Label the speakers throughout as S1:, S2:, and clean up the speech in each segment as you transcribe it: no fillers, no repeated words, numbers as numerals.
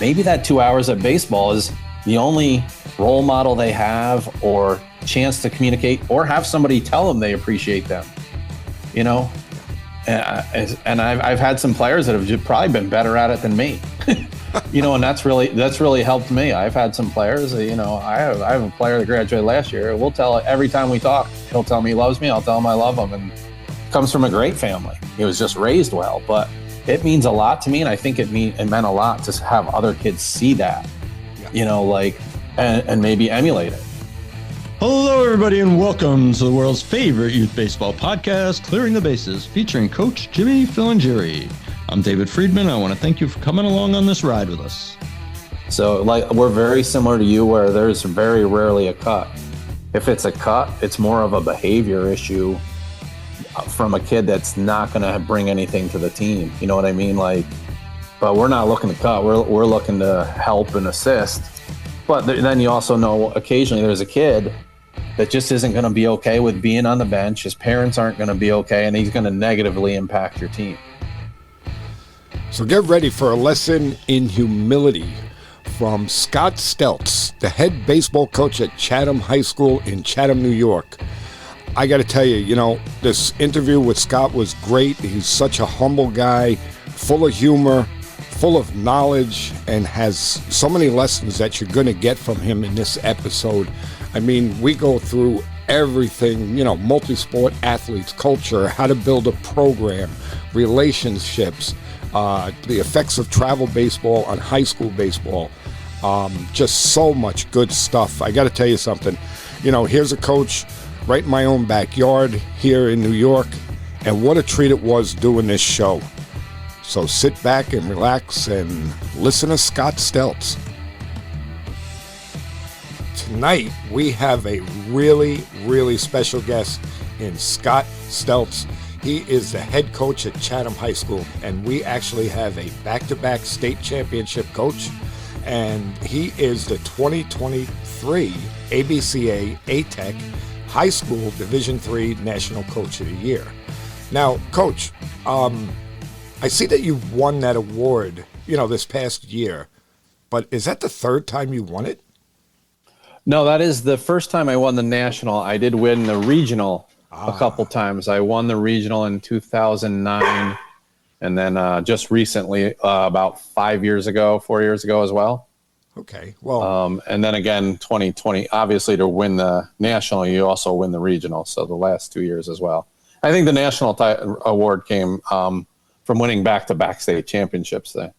S1: maybe that 2 hours of baseball is the only role model they have or chance to communicate or have somebody tell them they appreciate them, you know? And I've had some players that have probably been better at it than me, you know, and that's really helped me. I've had some players, you know, I have a player that graduated last year. We'll tell every time we talk, he'll tell me he loves me. I'll tell him I love him, and comes from a great family. He was just raised well, but it means a lot to me. And I think it meant a lot to have other kids see that, you know, like, and maybe emulate it.
S2: Hello, everybody, and welcome to the world's favorite youth baseball podcast, Clearing the Bases, featuring Coach Jimmy, Phil, and Jerry. I'm David Friedman. I want to thank you for coming along on this ride with us.
S1: So, like, we're very similar to you, where there's very rarely a cut. If it's a cut, it's more of a behavior issue from a kid that's not going to bring anything to the team. You know what I mean? Like, but we're not looking to cut. We're looking to help and assist. But then you also know occasionally there's a kid that just isn't going to be okay with being on the bench. His parents aren't going to be okay, and he's going to negatively impact your team.
S3: So get ready for a lesson in humility from Scott Steltz, the head baseball coach at Chatham High School in Chatham, New York. I got to tell you, you know, this interview with Scott was great. He's such a humble guy, full of humor, full of knowledge, and has so many lessons that you're going to get from him in this episode. I mean, we go through everything, you know, multi-sport athletes, culture, how to build a program, relationships, the effects of travel baseball on high school baseball. Just so much good stuff. I got to tell you something. You know, here's a coach right in my own backyard here in New York, and what a treat it was doing this show. So sit back and relax and listen to Scott Steltz. Tonight, we have a really, really special guest in Scott Steltz. He is the head coach at Chatham High School, and we actually have a back-to-back state championship coach, and he is the 2023 ABCA ATEC High School Division III National Coach of the Year. Now, Coach, I see that you've won that award, you know, this past year, but is that the third time you won it?
S1: No, that is the first time I won the national. I did win the regional a couple times. I won the regional in 2009, and then just recently, about 4 years ago as well.
S3: Okay, well.
S1: And then again, 2020, obviously to win the national, you also win the regional. So the last 2 years as well. I think the national award came from winning back-to-back state championships there.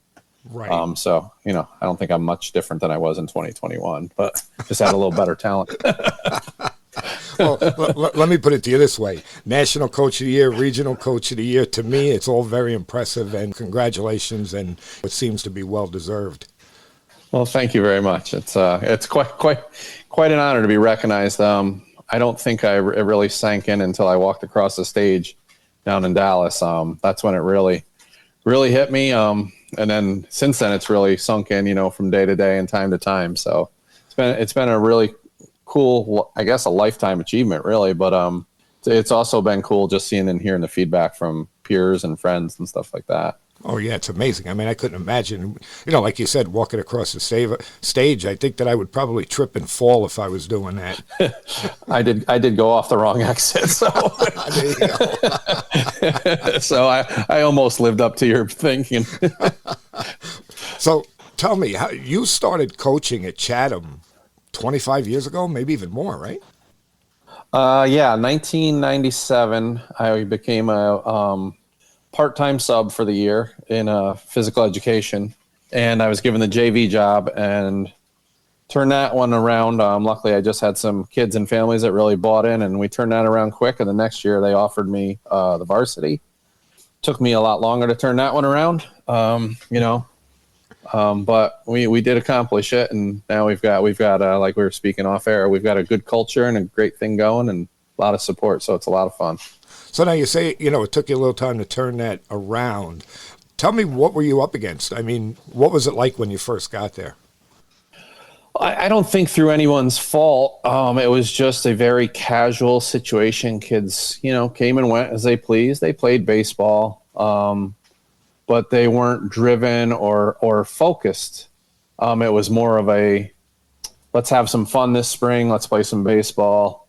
S3: Right.
S1: So, you know, I don't think I'm much different than I was in 2021, but just had a little better talent.
S3: Well, let me put it to you this way. National Coach of the Year, Regional Coach of the Year, to me, it's all very impressive, and congratulations, and it seems to be well-deserved.
S1: Well, thank you very much. It's quite an honor to be recognized. I don't think it really sank in until I walked across the stage down in Dallas. That's when it really hit me. And then since then, it's really sunk in, you know, from day to day and time to time. So it's been a really cool, I guess, a lifetime achievement, really. But it's also been cool just seeing and hearing the feedback from peers and friends and stuff like that.
S3: Oh, yeah, it's amazing. I mean, I couldn't imagine, you know, like you said, walking across the stage. I think that I would probably trip and fall if I was doing that.
S1: I did go off the wrong exit, so
S3: there you go.
S1: So I almost lived up to your thinking.
S3: So tell me, how you started coaching at Chatham 25 years ago, maybe even more, right?
S1: Yeah, 1997. I became a part-time sub for the year in physical education, and I was given the JV job and turned that one around. Luckily, I just had some kids and families that really bought in, and we turned that around quick. And the next year, they offered me the varsity. Took me a lot longer to turn that one around, you know, but we did accomplish it, and now we've got like we were speaking off air, we've got a good culture and a great thing going, and a lot of support. So it's a lot of fun.
S3: So now you say, you know, it took you a little time to turn that around. Tell me, what were you up against? I mean, what was it like when you first got there?
S1: I don't think through anyone's fault. It was just a very casual situation. Kids, you know, came and went as they pleased. They played baseball, but they weren't driven or focused It was more of a, let's have some fun this spring. Let's play some baseball.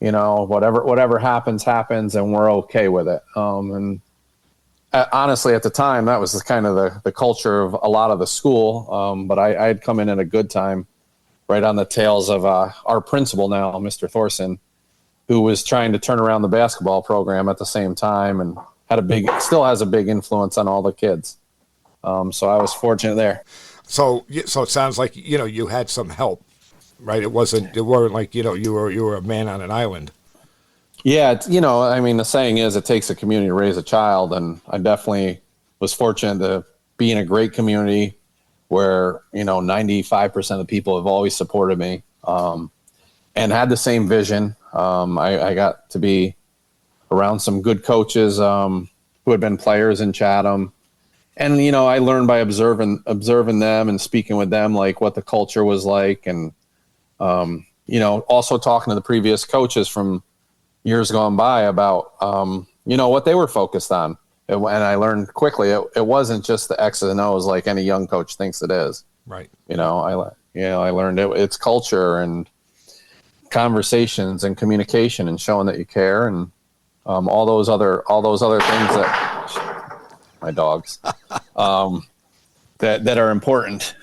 S1: Whatever happens, and we're okay with it. And honestly, at the time, that was kind of the culture of a lot of the school. But I had come in at a good time, right on the tails of our principal now, Mr. Thorson, who was trying to turn around the basketball program at the same time, and still has a big influence on all the kids. So I was fortunate there.
S3: So it sounds like, you had some help, right? It weren't like, you were a man on an island.
S1: Yeah. The saying is it takes a community to raise a child. And I definitely was fortunate to be in a great community where, 95% of the people have always supported me, and had the same vision. I got to be around some good coaches, who had been players in Chatham. And, I learned by observing them and speaking with them, like what the culture was like. And, also talking to the previous coaches from years gone by about, what they were focused on. And I learned quickly, it wasn't just the X's and O's like any young coach thinks it is.
S3: Right.
S1: I learned it's culture and conversations and communication and showing that you care, and all those other things that my dogs that are important.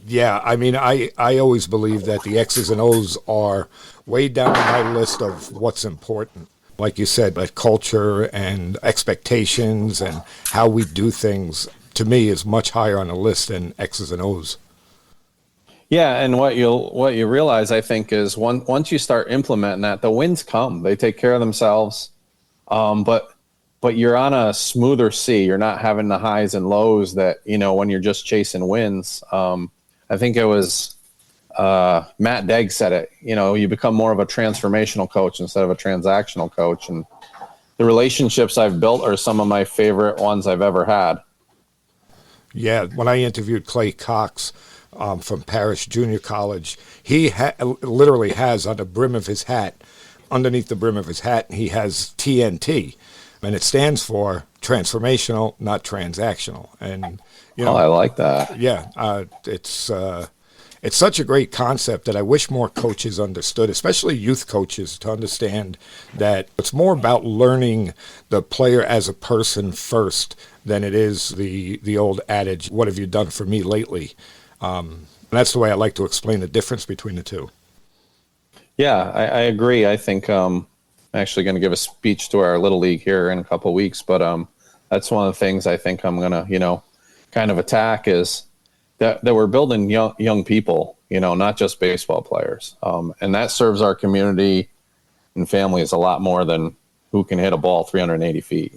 S3: Yeah, I always believe that the X's and O's are way down on my list of what's important. Like you said, like culture and expectations and how we do things, to me, is much higher on the list than X's and O's.
S1: Yeah, and what you realize, I think, is once you start implementing that, the wins come. They take care of themselves, but you're on a smoother sea. You're not having the highs and lows that when you're just chasing wins. I think it was Matt Degg said it. You become more of a transformational coach instead of a transactional coach, and the relationships I've built are some of my favorite ones I've ever had.
S3: Yeah, when I interviewed Clay Cox from Parish Junior College, he literally has on the brim of his hat, underneath the brim of his hat, he has TNT, and it stands for transformational, not transactional. And
S1: I like that.
S3: Yeah, it's such a great concept that I wish more coaches understood, especially youth coaches, to understand that it's more about learning the player as a person first than it is the old adage, what have you done for me lately? And that's the way I like to explain the difference between the two.
S1: Yeah, I agree. I think I'm actually going to give a speech to our Little League here in a couple of weeks, but that's one of the things I think I'm going to, kind of attack is that we're building young people, not just baseball players. And that serves our community and families a lot more than who can hit a ball 380 feet,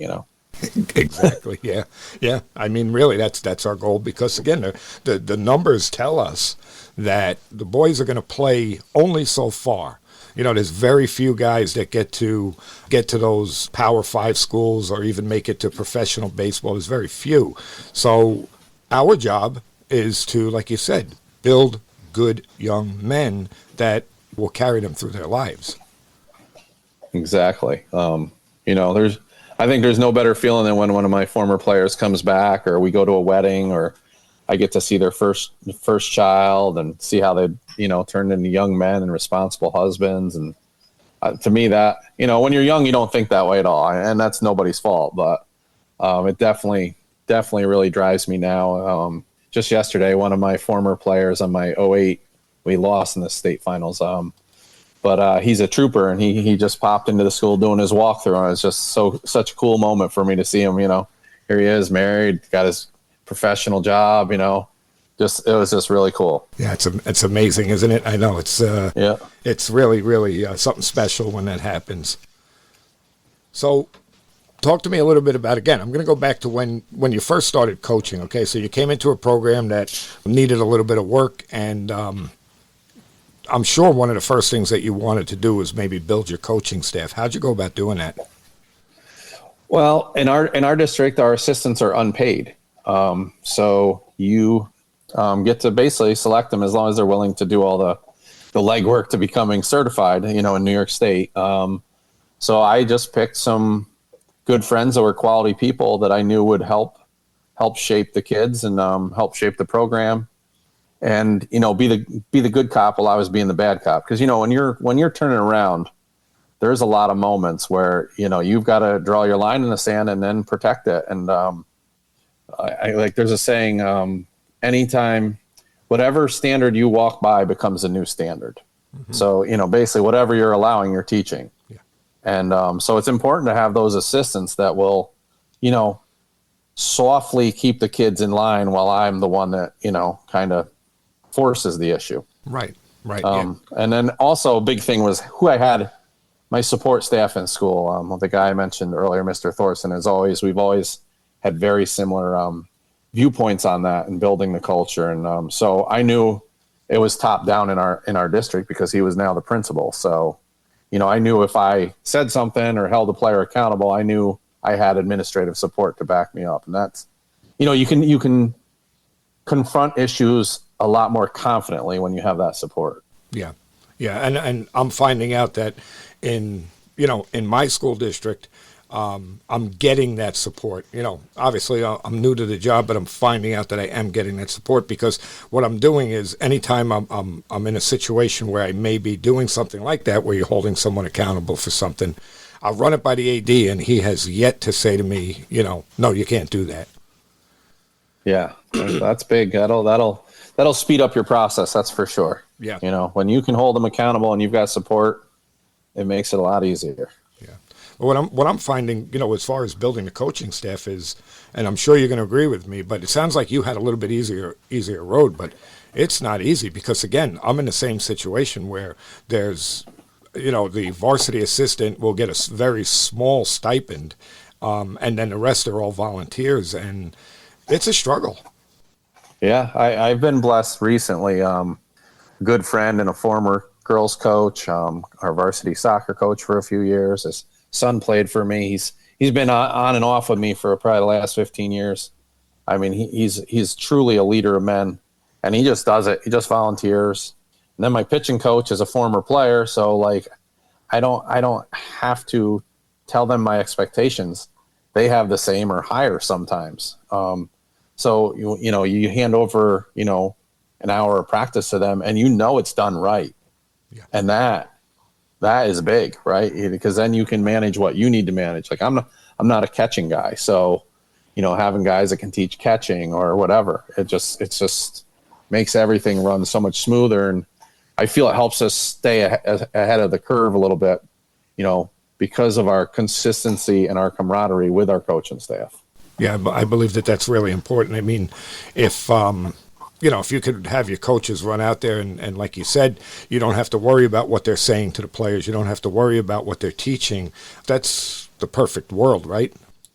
S3: Exactly. Yeah. Yeah. Really, that's our goal, because again, the numbers tell us that the boys are going to play only so far. There's very few guys that get to those Power 5 schools or even make it to professional baseball. There's very few. So our job is to, like you said, build good young men that will carry them through their lives. Exactly.
S1: I think there's no better feeling than when one of my former players comes back, or we go to a wedding, or I get to see their first child and see how they, turned into young men and responsible husbands. And to me that, when you're young, you don't think that way at all. And that's nobody's fault, but it definitely really drives me now. Just yesterday, one of my former players on my 08, we lost in the state finals. But he's a trooper, and he just popped into the school doing his walkthrough. And it was just such a cool moment for me to see him. Here he is, married, got his professional job. It was just really cool.
S3: Yeah, it's amazing, isn't it? I know it's it's really, really something special when that happens. So, talk to me a little bit about, again, I'm going to go back to when you first started coaching. Okay, so you came into a program that needed a little bit of work, and I'm sure one of the first things that you wanted to do was maybe build your coaching staff. How'd you go about doing that?
S1: Well, in our district, our assistants are unpaid. So you get to basically select them as long as they're willing to do all the legwork to becoming certified, in New York State. So I just picked some good friends that were quality people that I knew would help shape the kids and help shape the program. and, be the good cop while I was being the bad cop. Cause when you're turning around, there's a lot of moments where, you've got to draw your line in the sand and then protect it. And, there's a saying, anytime, whatever standard you walk by becomes a new standard. Mm-hmm. So, basically whatever you're allowing, you're teaching. Yeah. And so it's important to have those assistants that will, softly keep the kids in line while I'm the one that, kind of forces the issue.
S3: Right.
S1: And then also a big thing was who I had, my support staff in school. The guy I mentioned earlier, Mr. Thorson, we've always had very similar viewpoints on that and building the culture. And so I knew it was top down in our district because he was now the principal. So, I knew if I said something or held a player accountable, I knew I had administrative support to back me up. And that's, you can confront issues a lot more confidently when you have that support.
S3: Yeah. And I'm finding out that in my school district, I'm getting that support. Obviously I'm new to the job, but I'm finding out that I am getting that support because what I'm doing is anytime I'm in a situation where I may be doing something like that, where you're holding someone accountable for something, I'll run it by the AD and he has yet to say to me, no, you can't do that.
S1: Yeah, that's big. That'll speed up your process. That's for sure.
S3: Yeah.
S1: When you can hold them accountable and you've got support, it makes it a lot easier.
S3: Yeah. Well, what I'm finding, as far as building the coaching staff is, and I'm sure you're going to agree with me, but it sounds like you had a little bit easier road, but it's not easy because again, I'm in the same situation where there's, the varsity assistant will get a very small stipend, and then the rest are all volunteers, and it's a struggle.
S1: Yeah, I've been blessed recently. Good friend and a former girls coach, our varsity soccer coach for a few years. His son played for me. He's been on and off with me for probably the last 15 years. I mean, he's truly a leader of men, and he just does it. He just volunteers. And then my pitching coach is a former player, so I don't have to tell them my expectations. They have the same or higher sometimes. So you hand over an hour of practice to them, and it's done right. Yeah. And that is big, right? Because then you can manage what you need to manage. Like I'm not a catching guy, so having guys that can teach catching or whatever, it just makes everything run so much smoother. And I feel it helps us stay ahead of the curve a little bit, because of our consistency and our camaraderie with our coaching staff.
S3: Yeah, I believe that's really important. I mean, if you could have your coaches run out there and like you said, you don't have to worry about what they're saying to the players. You don't have to worry about what they're teaching. That's the perfect world, right?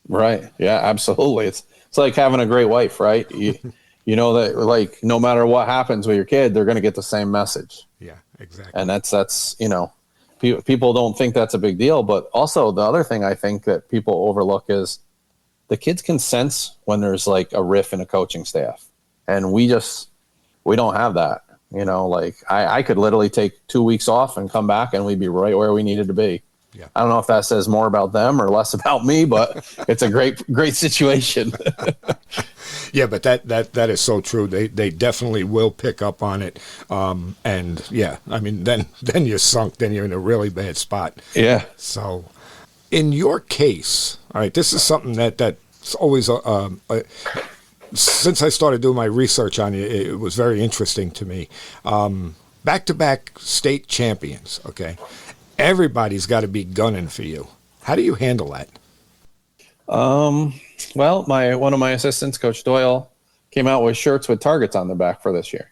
S1: Right. Yeah, absolutely. It's like having a great wife, right? You know that no matter what happens with your kid, they're going to get the same message.
S3: Yeah, exactly.
S1: And that's people don't think that's a big deal, but also the other thing I think that people overlook is the kids can sense when there's a riff in a coaching staff, and we don't have that. I could literally take 2 weeks off and come back and we'd be right where we needed to be. Yeah. I don't know if that says more about them or less about me, but it's a great situation.
S3: Yeah, but that is so true. They definitely will pick up on it. And yeah, I mean, then you're sunk. Then you're in a really bad spot.
S1: Yeah.
S3: So, in your case, all right, this is something that's always since I started doing my research on you, it was very interesting to me. Back-to-back state champions. Okay, everybody's got to be gunning for you. How do you handle that?
S1: Well, one of my assistants, Coach Doyle, came out with shirts with targets on the back for last year,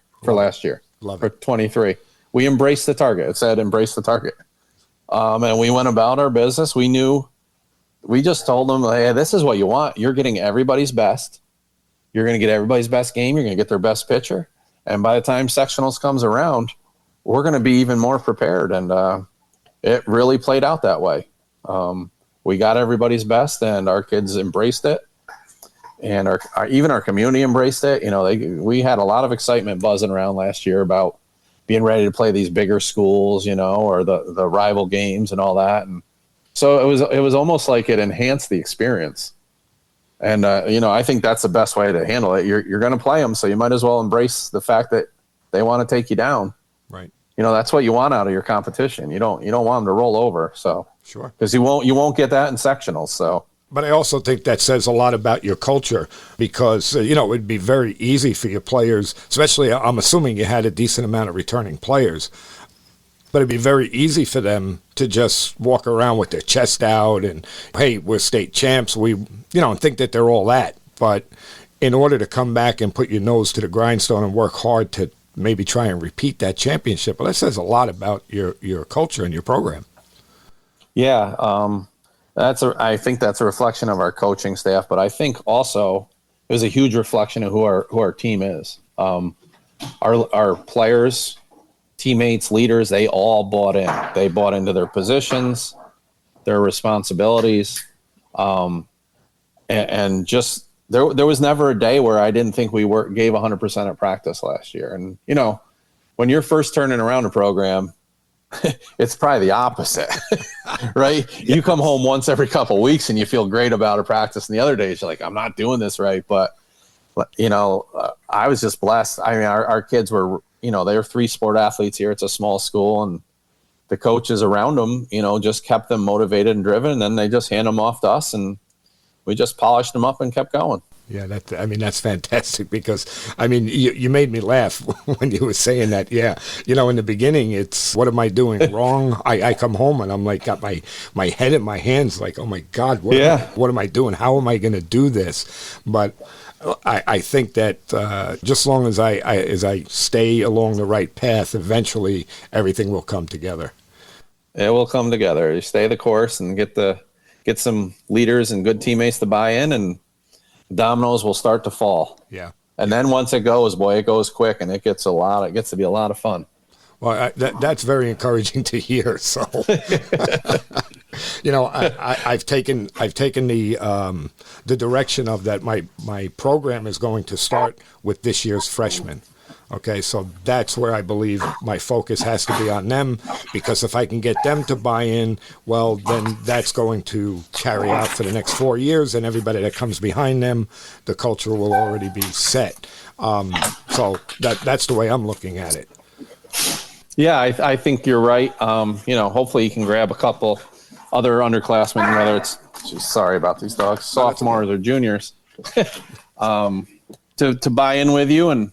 S1: for 23. We embraced the target. It said, embrace the target. And we went about our business. We just told them, hey, this is what you want. You're getting everybody's best. You're going to get everybody's best game. You're going to get their best pitcher. And by the time sectionals comes around, we're going to be even more prepared. And it really played out that way. We got everybody's best, and our kids embraced it, and even our community embraced it. We had a lot of excitement buzzing around last year about being ready to play these bigger schools, or the rival games and all that. And so it was almost like it enhanced the experience. And I think that's the best way to handle it. You're going to play them, so you might as well embrace the fact that they want to take you down.
S3: Right.
S1: That's what you want out of your competition. You don't want them to roll over. So
S3: sure,
S1: because you won't get that in sectionals. So.
S3: But I also think that says a lot about your culture because, it would be very easy for your players, especially I'm assuming you had a decent amount of returning players, but it'd be very easy for them to just walk around with their chest out and, hey, we're state champs. And think that they're all that. But in order to come back and put your nose to the grindstone and work hard to maybe try and repeat that championship, well, that says a lot about your culture and your program.
S1: Yeah. I think that's a reflection of our coaching staff, but I think also it was a huge reflection of who our team is. Our players, teammates, leaders, they all bought in. They bought into their positions, their responsibilities, and just there was never a day where I didn't think we gave 100% at practice last year. And when you're first turning around a program, it's probably the opposite, right? Yeah. You come home once every couple of weeks and you feel great about a practice, and the other days you're like, I'm not doing this right. But I was just blessed. I mean, our kids were, they're 3 sport athletes here. It's a small school, and the coaches around them, just kept them motivated and driven. And then they just hand them off to us, and we just polished them up and kept going.
S3: Yeah, that's fantastic because, you made me laugh when you were saying that. Yeah, in the beginning, it's, what am I doing wrong? I come home and I'm like, got my head in my hands, like, oh my God, what am I doing? How am I going to do this? But I think that just as long as I stay along the right path, eventually everything will come together.
S1: It will come together. You stay the course and get some leaders and good teammates to buy in, and dominoes will start to fall.
S3: Yeah.
S1: And then once it goes, it goes quick, and it gets to be a lot of fun.
S3: Well, that's very encouraging to hear. So, I've taken the direction of that. My program is going to start with this year's freshmen. Okay, so that's where I believe my focus has to be on them, because if I can get them to buy in, well, then that's going to carry out for the next 4 years, and everybody that comes behind them, the culture will already be set. So that's the way I'm looking at it.
S1: Yeah, I think you're right. Hopefully you can grab a couple other underclassmen, whether it's, sorry about these dogs, sophomores or juniors, to buy in with you and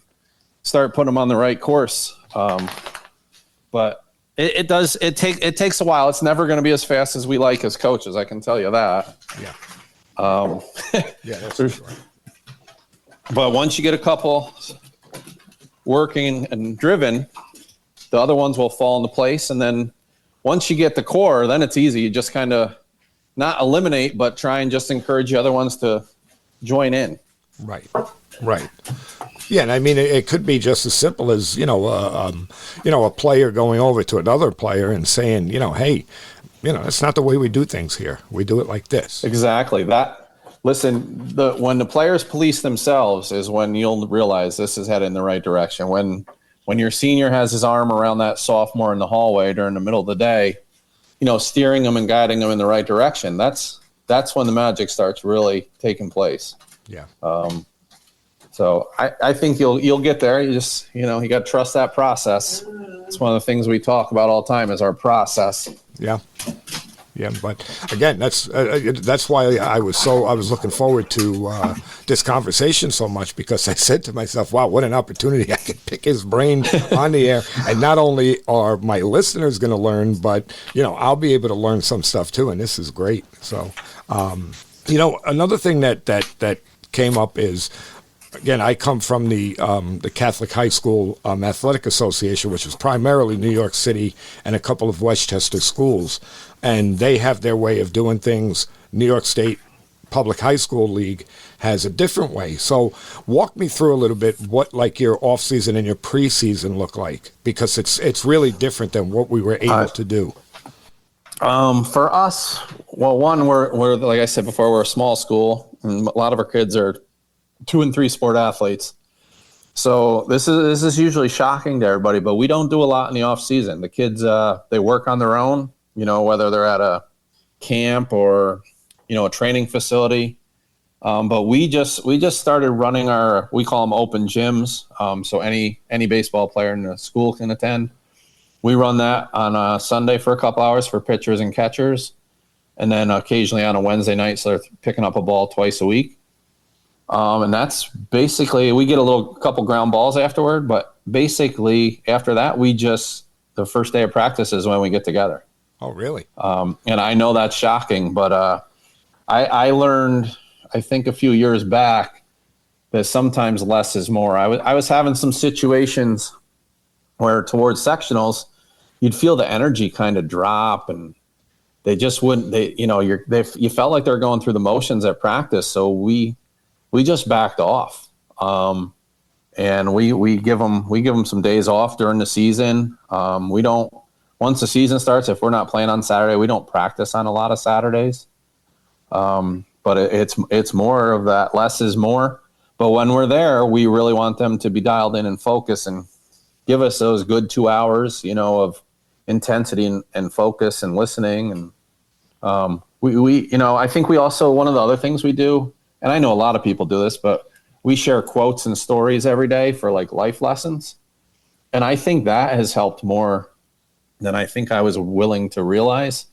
S1: start putting them on the right course. But it takes a while. It's never going to be as fast as we like as coaches. I can tell you that.
S3: Yeah. Yeah, that's for sure.
S1: But once you get a couple working and driven, the other ones will fall into place. And then once you get the core, then it's easy. You just kind of not eliminate, but try and just encourage the other ones to join in.
S3: Right. Yeah, and it could be just as simple as a player going over to another player and saying, hey, that's not the way we do things here. We do it like this.
S1: Exactly. When the players police themselves is when you'll realize this is headed in the right direction. When your senior has his arm around that sophomore in the hallway during the middle of the day, steering them and guiding them in the right direction. That's when the magic starts really taking place.
S3: Yeah.
S1: So I think you'll get there. You just, you got to trust that process. It's one of the things we talk about all the time is our process.
S3: Yeah. Yeah. But again, that's why I was looking forward to this conversation so much, because I said to myself, wow, what an opportunity. I can pick his brain on the air. And not only are my listeners going to learn, but, I'll be able to learn some stuff too. And this is great. So, another thing that came up is, again, I come from the Catholic High School Athletic Association, which is primarily New York City and a couple of Westchester schools, and they have their way of doing things. New York State Public High School League has a different way. So walk me through a little bit what your off season and your preseason look like, because it's really different than what we were able to do.
S1: For us, well, one, we're like I said before, we're a small school, and a lot of our kids are 2 and 3 sport athletes. So this is usually shocking to everybody, but we don't do a lot in the off season. The kids, they work on their own, whether they're at a camp or, a training facility. But we just started running we call them open gyms. So any baseball player in the school can attend. We run that on a Sunday for a couple hours for pitchers and catchers, and then occasionally on a Wednesday night, so they're picking up a ball twice a week. And that's basically, we get a couple ground balls afterward, but basically after that, the first day of practice is when we get together.
S3: Oh, really?
S1: And I know that's shocking, but I learned, I think a few years back, that sometimes less is more. I was having some situations where towards sectionals, you'd feel the energy kind of drop, and they just wouldn't. You felt like they're going through the motions at practice. So we just backed off, and we give them some days off during the season. We don't. Once the season starts, if we're not playing on Saturday, we don't practice on a lot of Saturdays. But it's more of that. Less is more. But when we're there, we really want them to be dialed in and focus and give us those good 2 hours, of intensity and focus and listening. And I think we also, one of the other things we do, and I know a lot of people do this, but we share quotes and stories every day for like life lessons. And I think that has helped more than I think I was willing to realize.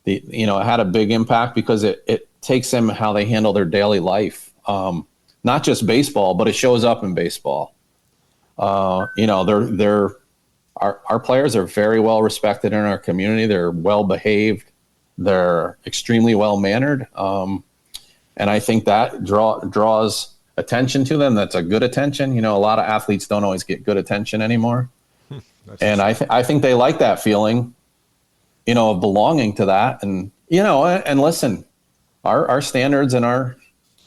S1: It had a big impact because it takes them how they handle their daily life. Not just baseball, but it shows up in baseball. Our players are very well respected in our community. They're well behaved. They're extremely well mannered. And I think that draws attention to them. That's a good attention. A lot of athletes don't always get good attention anymore. And I think they like that feeling, of belonging to that. And, and listen, our standards and our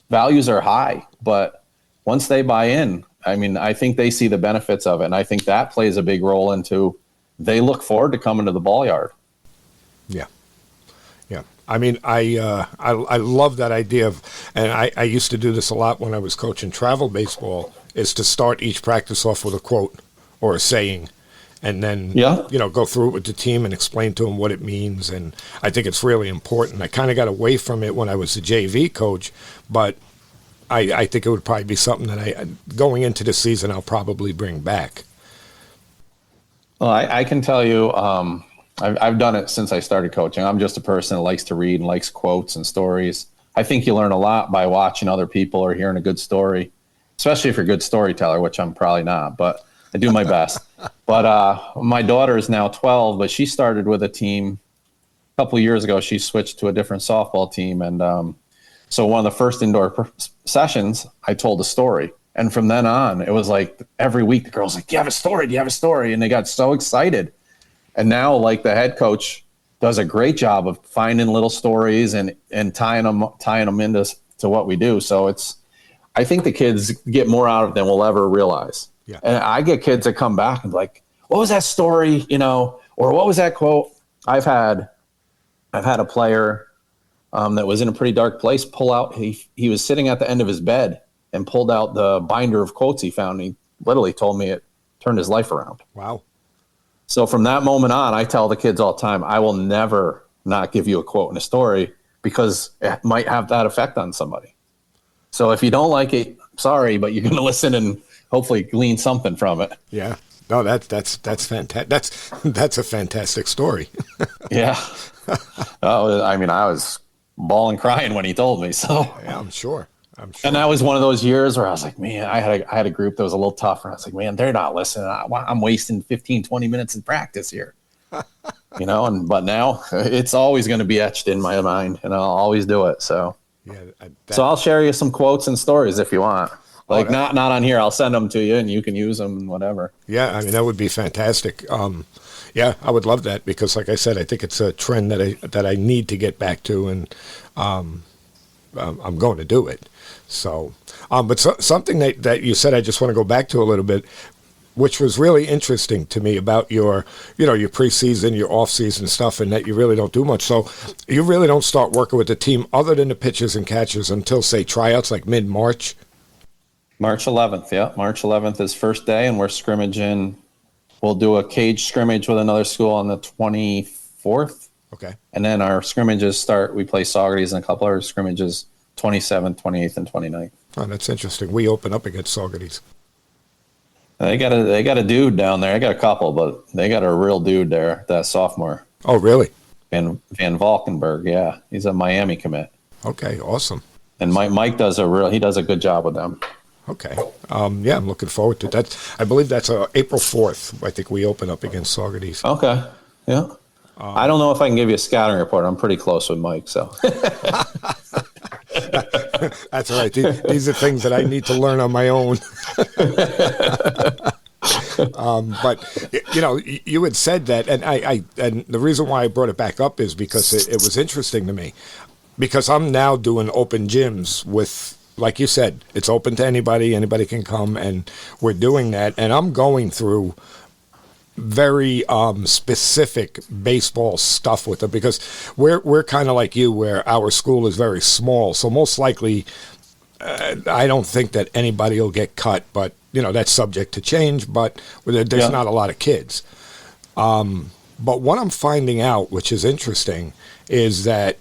S1: values are high, but once they buy in, I think they see the benefits of it. And I think that plays a big role into, they look forward to coming to the ball yard.
S3: Yeah. Yeah. I love that idea and I used to do this a lot when I was coaching travel baseball, is to start each practice off with a quote or a saying, and then, go through it with the team and explain to them what it means. And I think it's really important. I kind of got away from it when I was a JV coach, but I think it would probably be something that going into the season, I'll probably bring back.
S1: Well, I can tell you, I've done it since I started coaching. I'm just a person that likes to read and likes quotes and stories. I think you learn a lot by watching other people or hearing a good story, especially if you're a good storyteller, which I'm probably not, but I do my best. But my daughter is now 12, but she started with a team a couple of years ago. She switched to a different softball team. And so one of the first indoor sessions, I told a story. And from then on, it was like every week the girls like, do you have a story? Do you have a story? And they got so excited. And now, like, the head coach does a great job of finding little stories and tying them into what we do. So I think the kids get more out of it than we'll ever realize.
S3: Yeah.
S1: And I get kids that come back and be like, what was that story? Or what was that quote? I've had a player that was in a pretty dark place pull out. He was sitting at the end of his bed and pulled out the binder of quotes he found. He literally told me it turned his life around.
S3: Wow.
S1: So from that moment on, I tell the kids all the time, I will never not give you a quote in a story because it might have that effect on somebody. So if you don't like it, sorry, but you're going to listen and hopefully glean something from it.
S3: Yeah. No, that's fantastic. That's a fantastic story.
S1: Yeah. I was bawling, crying when he told me. So
S3: yeah, I'm sure.
S1: And that was one of those years where I was like, man, I had a group that was a little tougher. I was like, man, they're not listening. I'm wasting 15, 20 minutes in practice here. But now it's always going to be etched in my mind, and I'll always do it. So, so I'll share you some quotes and stories if you want. Like, not on here. I'll send them to you, and you can use them and whatever.
S3: Yeah, that would be fantastic. Yeah, I would love that because, like I said, I think it's a trend that I need to get back to, and I'm going to do it. So, but something that you said, I just want to go back to a little bit, which was really interesting to me about your preseason, your off-season stuff, and that you really don't do much. So you really don't start working with the team other than the pitchers and catchers until, say, tryouts, like mid-March?
S1: March 11th, yeah. March 11th is first day, and we're scrimmaging. We'll do a cage scrimmage with another school on the 24th.
S3: Okay.
S1: And then our scrimmages start. We play Saugerties and a couple other scrimmages 27th, 28th, and 29th.
S3: Oh, that's interesting. We open up against Saugerties.
S1: They got a dude down there. I got a couple, but they got a real dude there, that sophomore.
S3: Oh, really?
S1: Van Valkenburg, yeah. He's a Miami commit.
S3: Okay, awesome.
S1: And Mike does a good job with them.
S3: Okay. Yeah, I'm looking forward to that. I believe that's April 4th. I think we open up against Saugerties.
S1: Okay. Yeah. I don't know if I can give you a scouting report. I'm pretty close with Mike, so.
S3: That's all right. These are things that I need to learn on my own. But you had said that, and and the reason why I brought it back up is because it was interesting to me, because I'm now doing open gyms with, like you said, it's open to anybody can come, and we're doing that, and I'm going through very specific baseball stuff with them, because we're kind of like you, where our school is very small, so most likely I don't think that anybody will get cut, but that's subject to change, but there's not a lot of kids. But what I'm finding out, which is interesting, is that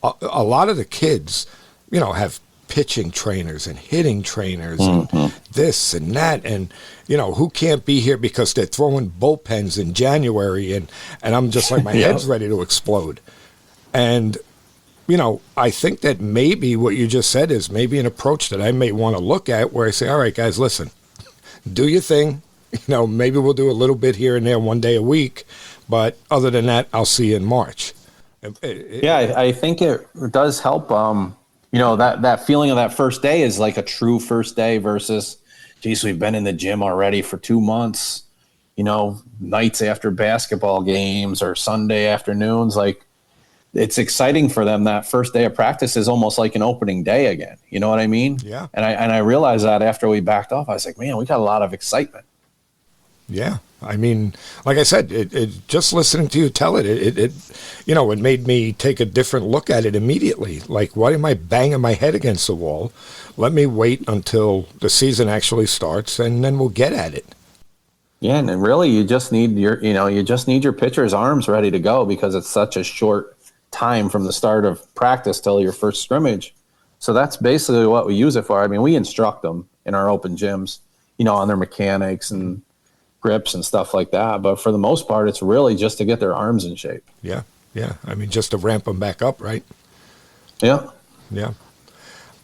S3: a lot of the kids have pitching trainers and hitting trainers and this and that, and who can't be here because they're throwing bullpens in January, and I'm just like, my head's ready to explode. And I think that maybe what you just said is maybe an approach that I may want to look at, where I say, all right, guys, listen, do your thing. Maybe we'll do a little bit here and there, one day a week, but other than that, I'll see you in March.
S1: I think it does help. That feeling of that first day is like a true first day versus, geez, we've been in the gym already for 2 months, nights after basketball games or Sunday afternoons. Like, it's exciting for them. That first day of practice is almost like an opening day again. You know what I mean?
S3: Yeah.
S1: And I realized that after we backed off, I was like, man, we got a lot of excitement.
S3: Yeah. I mean, like I said, it just listening to you tell it made me take a different look at it immediately. Like, why am I banging my head against the wall? Let me wait until the season actually starts, and then we'll get at it.
S1: Yeah, and really, you just need your pitcher's arms ready to go, because it's such a short time from the start of practice till your first scrimmage. So that's basically what we use it for. I mean, we instruct them in our open gyms, on their mechanics and grips and stuff like that. But for the most part, it's really just to get their arms in shape.
S3: Yeah. Yeah. I mean, just to ramp them back up, right?
S1: Yeah.
S3: Yeah.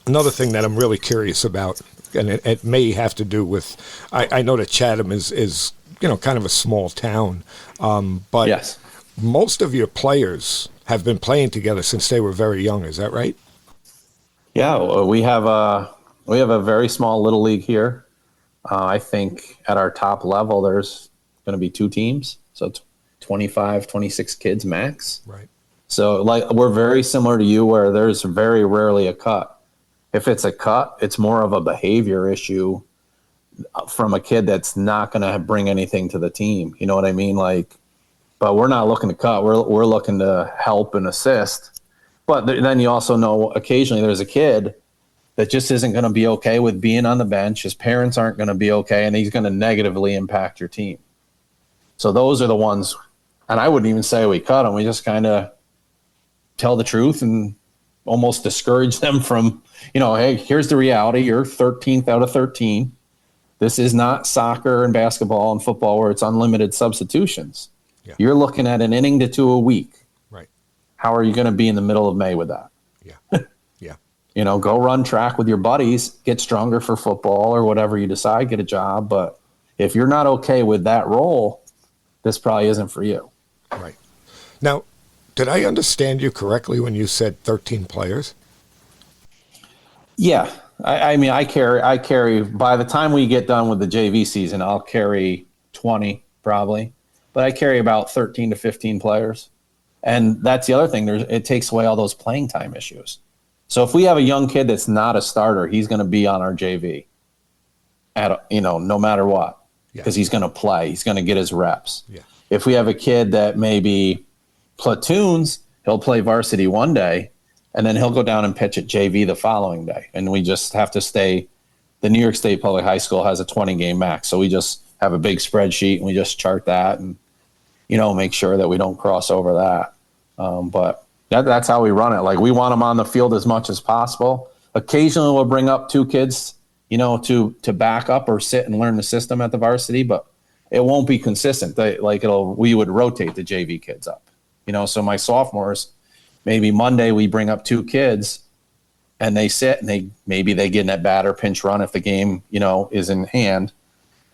S3: Another thing that I'm really curious about, and it may have to do with, I know that Chatham is kind of a small town, but
S1: yes,
S3: most of your players have been playing together since they were very young. Is that right?
S1: Yeah, we have a very small little league here. I think at our top level, there's going to be 2 teams, so 25, 26 kids max.
S3: Right.
S1: So we're very similar to you, where there's very rarely a cut. If it's a cut, it's more of a behavior issue from a kid that's not going to bring anything to the team. You know what I mean? But we're not looking to cut. We're looking to help and assist. But then you also know occasionally there's a kid that just isn't going to be okay with being on the bench. His parents aren't going to be okay, and he's going to negatively impact your team. So those are the ones, and I wouldn't even say we cut them. We just kind of tell the truth and almost discourage them from, hey, here's the reality. You're 13th out of 13. This is not soccer and basketball and football where it's unlimited substitutions. Yeah. You're looking at an inning to 2 a week.
S3: Right.
S1: How are you going to be in the middle of May with that?
S3: Yeah. Yeah.
S1: Go run track with your buddies, get stronger for football or whatever you decide, get a job. But if you're not okay with that role, this probably isn't for you.
S3: Right. Now, did I understand you correctly when you said 13 players?
S1: Yeah. I mean, I carry, by the time we get done with the JV season, I'll carry 20 probably, but I carry about 13 to 15 players. And that's the other thing. It takes away all those playing time issues. So if we have a young kid that's not a starter, he's going to be on our JV no matter what, because he's going to play. He's going to get his reps.
S3: Yeah.
S1: If we have a kid that maybe platoons, he'll play varsity one day, and then he'll go down and pitch at JV the following day. And we just have to stay. The New York State Public High School has a 20-game max. So we just have a big spreadsheet, and we just chart that and, make sure that we don't cross over that. But That's how we run it. Like, we want them on the field as much as possible. Occasionally we'll bring up 2 kids, to back up or sit and learn the system at the varsity, but it won't be consistent. We would rotate the JV kids up, so my sophomores, maybe Monday we bring up 2 kids and they sit and maybe they get in that bat or pinch run if the game, is in hand.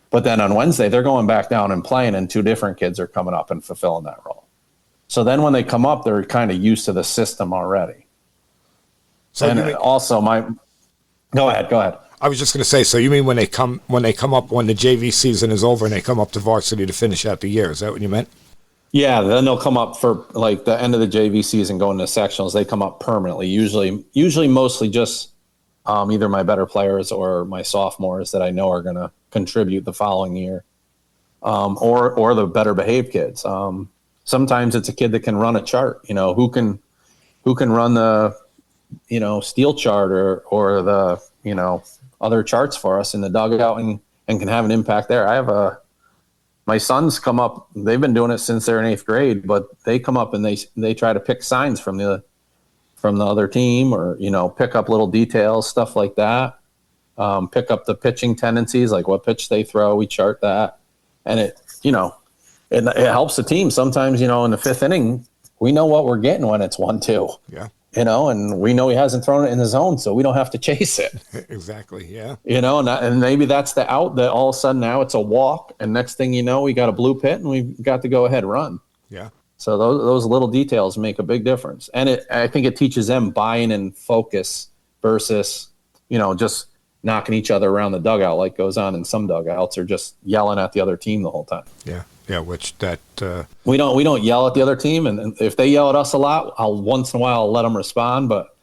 S1: But then on Wednesday, they're going back down and playing, and 2 different kids are coming up and fulfilling that role. So then when they come up, they're kind of used to the system already. So go ahead.
S3: I was just going to say, so you mean when they come up, when the JV season is over and they come up to varsity to finish out the year, is that what you meant?
S1: Yeah, then they'll come up for like the end of the JV season, going to sectionals. They come up permanently, usually mostly just either my better players or my sophomores that I know are going to contribute the following year, or the better behaved kids. Sometimes it's a kid that can run a chart, who can run the, steel chart or the, other charts for us in the dugout and can have an impact there. I have my sons come up, they've been doing it since they're in 8th grade, but they come up and they try to pick signs from the other team, or, pick up little details, stuff like that. Pick up the pitching tendencies, like what pitch they throw, we chart that. And it helps the team. Sometimes, in the 5th inning, we know what we're getting when it's 1-2.
S3: Yeah.
S1: And we know he hasn't thrown it in the zone, so we don't have to chase it.
S3: Exactly, yeah.
S1: And maybe that's the out that all of a sudden now it's a walk, and next thing you know, we got a blue pit and we've got to go ahead run.
S3: Yeah.
S1: So those little details make a big difference. And I think it teaches them buy-in and focus versus, just knocking each other around the dugout like goes on in some dugouts, or just yelling at the other team the whole time.
S3: Yeah. Yeah, which that
S1: we don't yell at the other team, and if they yell at us a lot, once in a while I'll let them respond, but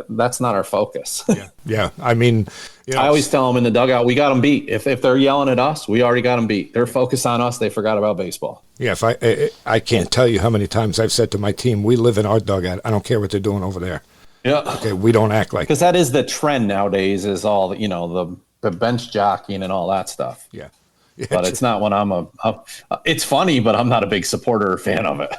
S1: that's not our focus.
S3: Yeah. I mean,
S1: I always tell them in the dugout, we got them beat. If they're yelling at us, we already got them beat. They're focused on us. They forgot about baseball.
S3: Yeah, if I can't tell you how many times I've said to my team, we live in our dugout. I don't care what they're doing over there.
S1: Yeah.
S3: Okay, we don't act like,
S1: because that is the trend nowadays, is all the bench jockeying and all that stuff.
S3: Yeah.
S1: But it's not when it's funny, but I'm not a big supporter or fan of
S3: it.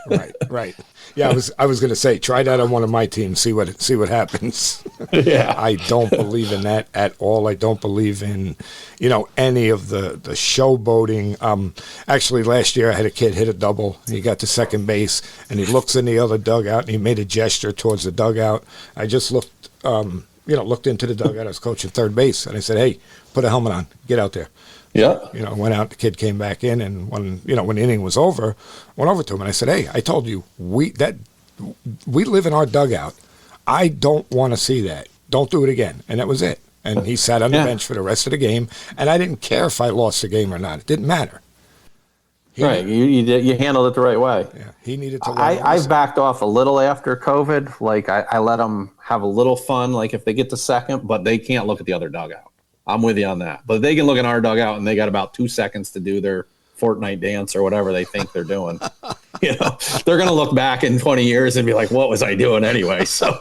S3: Right. Yeah, I was going to say, try that on one of my teams, see what happens.
S1: Yeah.
S3: I don't believe in that at all. I don't believe in, any of the showboating. Actually, last year I had a kid hit a double. He got to second base, and he looks in the other dugout, and he made a gesture towards the dugout. I just looked into the dugout. I was coaching third base, and I said, "Hey, put a helmet on. Get out there."
S1: Yeah.
S3: Went out, the kid came back in, and when the inning was over, went over to him and I said, "Hey, I told you, we live in our dugout. I don't want to see that. Don't do it again." And that was it. And he sat on the bench for the rest of the game, and I didn't care if I lost the game or not. It didn't matter.
S1: Right. You handled it the right way.
S3: Yeah. He needed to learn.
S1: I've backed off a little after COVID. Like, I let them have a little fun, like if they get to second, but they can't look at the other dugout. I'm with you on that. But they can look in our dugout, and they got about 2 seconds to do their Fortnite dance or whatever they think they're doing. They're going to look back in 20 years and be like, what was I doing anyway? So,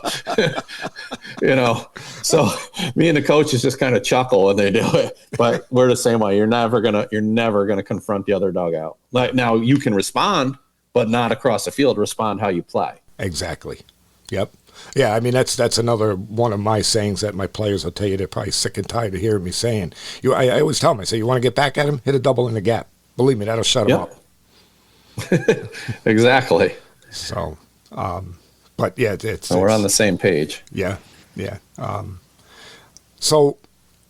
S1: so me and the coaches just kind of chuckle when they do it, but we're the same way. You're never going to confront the other dugout. Like, now you can respond, but not across the field. Respond how you play.
S3: Exactly. Yep. Yeah, I mean, that's another one of my sayings that my players will tell you they're probably sick and tired of hearing me saying. I always tell them, I say, you want to get back at him? Hit a double in the gap. Believe me, that'll shut him up.
S1: Exactly.
S3: So, but yeah,
S1: we're on the same page.
S3: Yeah. So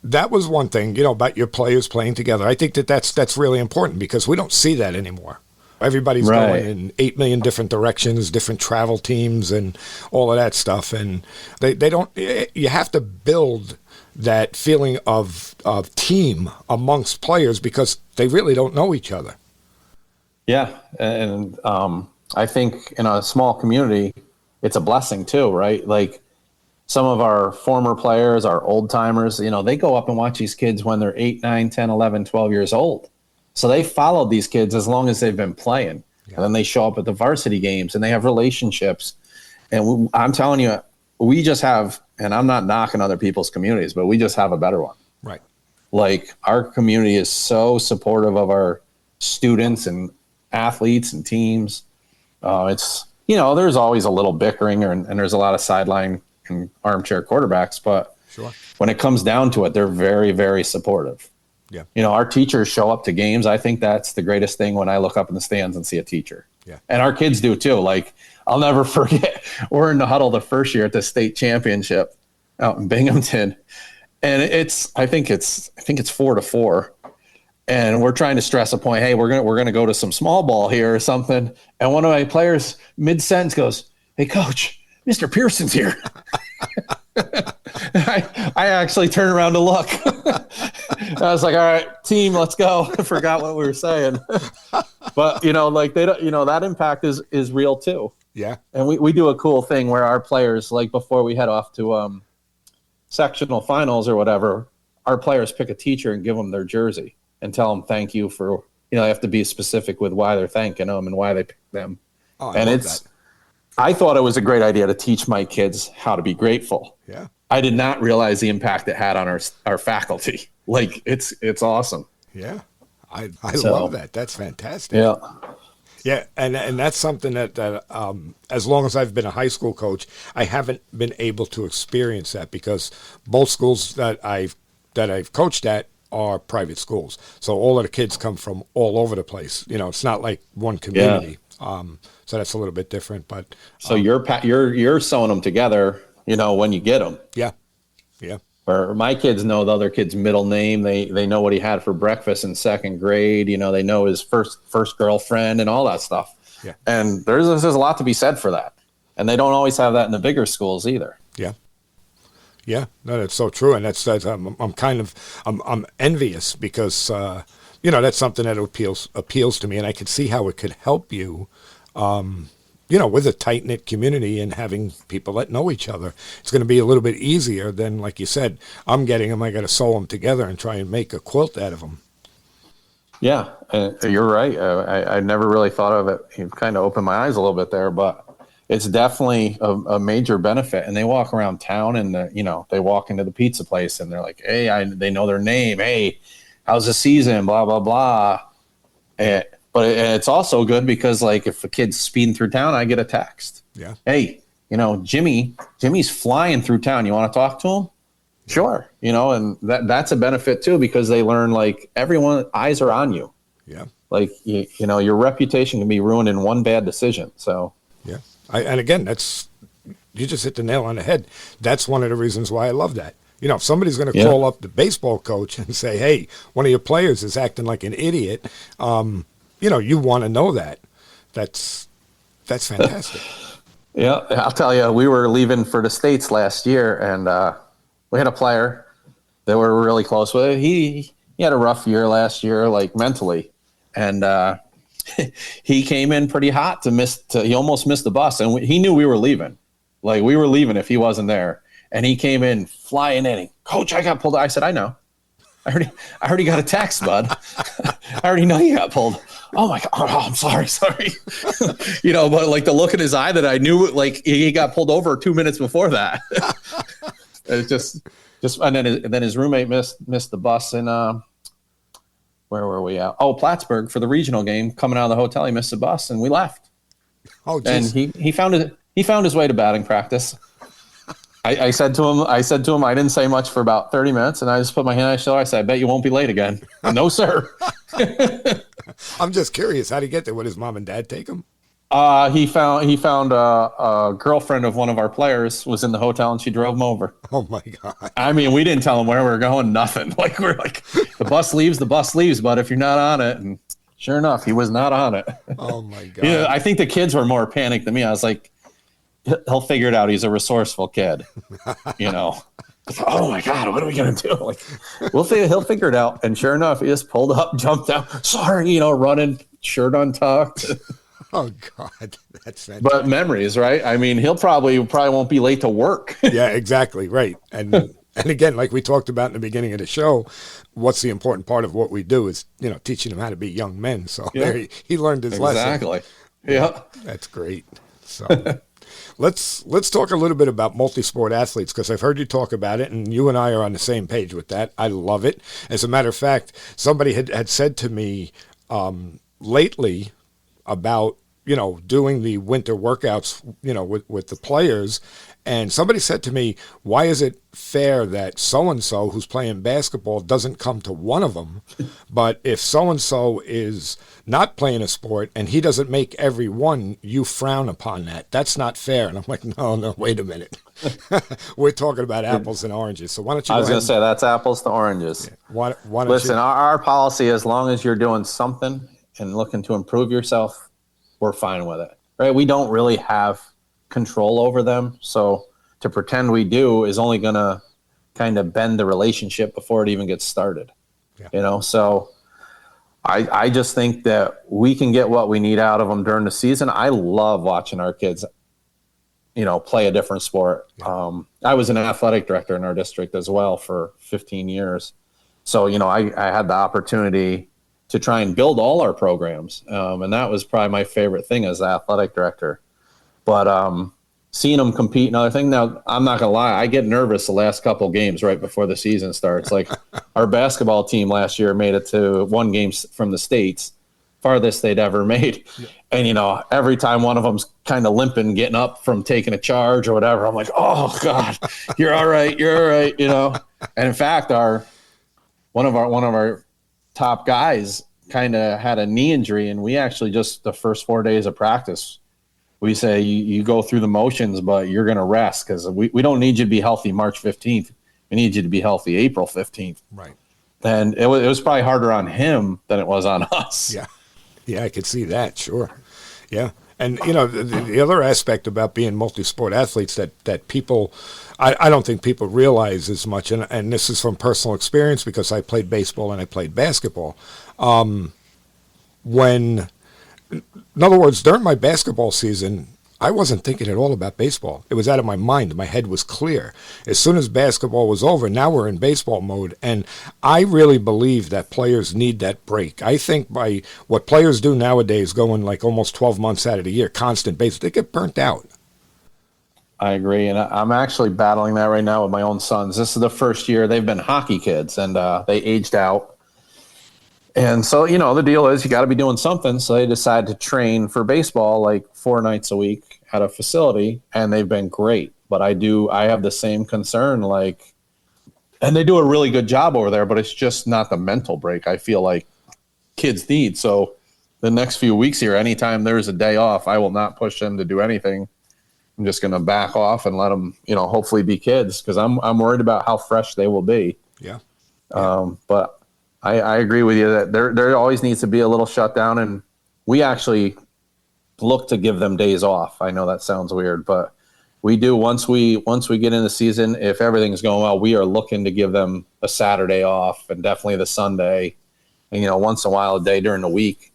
S3: that was one thing, about your players playing together. I think that's really important because we don't see that anymore. Everybody's going in 8 million different directions, different travel teams and all of that stuff. And they don't, you have to build that feeling of team amongst players because they really don't know each other.
S1: Yeah. And I think in a small community, it's a blessing too, right? Like, some of our former players, our old timers, they go up and watch these kids when they're 8, 9, 10, 11, 12 years old. So they followed these kids as long as they've been playing. Yeah. And then they show up at the varsity games and they have relationships. And I'm telling you, we just have, and I'm not knocking other people's communities, but we just have a better one.
S3: Right.
S1: Like, our community is so supportive of our students and athletes and teams. It's there's always a little bickering and there's a lot of sideline and armchair quarterbacks, but
S3: Sure.
S1: when it comes down to it, they're very, very supportive.
S3: Yeah.
S1: Our teachers show up to games. I think that's the greatest thing when I look up in the stands and see a teacher.
S3: Yeah.
S1: And our kids do too. Like, I'll never forget, we're in the huddle the first year at the state championship out in Binghamton. And I think it's 4-4. And we're trying to stress a point. Hey, we're gonna go to some small ball here or something. And one of my players mid-sentence goes, "Hey, coach, Mr. Pearson's here." I actually turned around to look. I was like, "All right, team, let's go." I forgot what we were saying. But like they don't, that impact is real too.
S3: Yeah.
S1: And we do a cool thing where our players, like before we head off to sectional finals or whatever, our players pick a teacher and give them their jersey and tell them thank you for, they have to be specific with why they're thanking them and why they picked them.
S3: Oh,
S1: and I thought it was a great idea to teach my kids how to be grateful.
S3: Yeah.
S1: I did not realize the impact it had on our faculty. Like, it's awesome.
S3: Yeah. I love that. That's fantastic.
S1: Yeah.
S3: Yeah, and that's something that as long as I've been a high school coach, I haven't been able to experience that, because both schools that I've coached at are private schools. So all of the kids come from all over the place. It's not like one community. Yeah. So that's a little bit different. But
S1: so you're sewing them together, when you get them.
S3: Yeah, yeah.
S1: Or my kids know the other kid's middle name. They know what he had for breakfast in second grade. They know his first girlfriend and all that stuff.
S3: Yeah. And
S1: there's a lot to be said for that. And they don't always have that in the bigger schools either.
S3: Yeah. Yeah, no, that's so true, and that's I'm envious, because that's something that appeals to me, and I can see how it could help you, with a tight knit community and having people that know each other. It's going to be a little bit easier than, like you said, I'm getting them. I got to sew them together and try and make a quilt out of them.
S1: Yeah, you're right. I never really thought of it. You kind of opened my eyes a little bit there, but it's definitely a major benefit. And they walk around town and, they walk into the pizza place and they're like, hey, they know their name. Hey, how's the season? Blah, blah, blah. But it's also good because, like, if a kid's speeding through town, I get a text.
S3: Yeah.
S1: Hey, Jimmy's flying through town. You want to talk to him? Yeah. Sure. And that's a benefit too, because they learn, like, everyone eyes are on you.
S3: Yeah.
S1: Like, your reputation can be ruined in one bad decision. So,
S3: yeah. And again, you just hit the nail on the head. That's one of the reasons why I love that. If somebody's going to call up the baseball coach and say, hey, one of your players is acting like an idiot, you want to know that. That's fantastic.
S1: Yeah, I'll tell you, we were leaving for the States last year, and we had a player that we were really close with. He had a rough year last year, like, mentally. And he came in pretty hot he almost missed the bus, and he knew we were leaving. Like, we were leaving if he wasn't there. And he came in flying in. Coach, I got pulled. I said, I know. I already got a text, bud. I already know you got pulled. Oh my God. Oh, I'm sorry. But like the look in his eye that I knew, like, he got pulled over 2 minutes before that. It's just, and then his roommate missed the bus in, where were we at? Oh, Plattsburgh for the regional game. Coming out of the hotel, he missed the bus, and we left.
S3: Oh, geez.
S1: And he found his way to batting practice. I said to him, I didn't say much for about 30 minutes, and I just put my hand on his shoulder. I said, I bet you won't be late again. No, sir.
S3: I'm just curious. How did he get there? Would his mom and dad take him?
S1: He found a girlfriend of one of our players was in the hotel, and she drove him over.
S3: Oh my God.
S1: I mean, we didn't tell him where we were going, nothing. Like, we're like, the bus leaves, but if you're not on it, and sure enough, he was not on it.
S3: Oh my God.
S1: Yeah, I think the kids were more panicked than me. I was like, he'll figure it out. He's a resourceful kid, Oh my God, what are we gonna do? Like, he'll figure it out. And sure enough, he just pulled up, jumped out. Sorry, running, shirt untucked.
S3: Oh God, that's fantastic.
S1: But memories, right? I mean, he'll probably won't be late to work.
S3: Yeah, exactly, right. And again, like we talked about in the beginning of the show, what's the important part of what we do is teaching them how to be young men. So there he learned his lesson.
S1: Exactly. Yeah,
S3: that's great. So. Let's talk a little bit about multi-sport athletes, because I've heard you talk about it, and you and I are on the same page with that. I love it. As a matter of fact, somebody had said to me lately about doing the winter workouts, with the players. And somebody said to me, why is it fair that so-and-so who's playing basketball doesn't come to one of them? But if so-and-so is not playing a sport and he doesn't make every one, you frown upon that. That's not fair. And I'm like, no, wait a minute. We're talking about apples and oranges. So why don't you
S1: I was going to say that's apples to oranges.
S3: Yeah. Why don't
S1: Listen, our policy, as long as you're doing something and looking to improve yourself, we're fine with it, right? We don't really have control over them. So to pretend we do is only going to kind of bend the relationship before it even gets started. Yeah. So I just think that we can get what we need out of them during the season. I love watching our kids, play a different sport. Yeah. I was an athletic director in our district as well for 15 years. So, I had the opportunity to try and build all our programs. And that was probably my favorite thing as the athletic director. But seeing them compete and other thing. Now, I'm not going to lie, I get nervous the last couple games right before the season starts. Like our basketball team last year made it to one game from the States, farthest they'd ever made. Yeah. And, every time one of them's kind of limping, getting up from taking a charge or whatever, I'm like, oh, God, you're all right. And in fact, one of our top guys kind of had a knee injury, and we actually just the first 4 days of practice, we say you go through the motions, but you're going to rest because we don't need you to be healthy March 15th. We need you to be healthy April 15th.
S3: Right.
S1: And it was probably harder on him than it was on us.
S3: Yeah. Yeah, I could see that. Sure. Yeah. And, the other aspect about being multi-sport athletes that people, I don't think people realize as much, and this is from personal experience because I played baseball and I played basketball. In other words, during my basketball season, I wasn't thinking at all about baseball. It was out of my mind. My head was clear. As soon as basketball was over, now we're in baseball mode. And I really believe that players need that break. I think by what players do nowadays, going like almost 12 months out of the year, constant base, they get burnt out.
S1: I agree. And I'm actually battling that right now with my own sons. This is the first year they've been hockey kids, and they aged out. And so, the deal is you got to be doing something. So they decide to train for baseball like 4 nights a week at a facility, and they've been great. But I have the same concern, and they do a really good job over there, but it's just not the mental break I feel like kids need. So the next few weeks here, anytime there's a day off, I will not push them to do anything. I'm just going to back off and let them, hopefully be kids, because I'm worried about how fresh they will be.
S3: Yeah.
S1: But I agree with you that there always needs to be a little shutdown, and we actually look to give them days off. I know that sounds weird, but we do once we get in the season, if everything's going well, we are looking to give them a Saturday off and definitely the Sunday, and once in a while a day during the week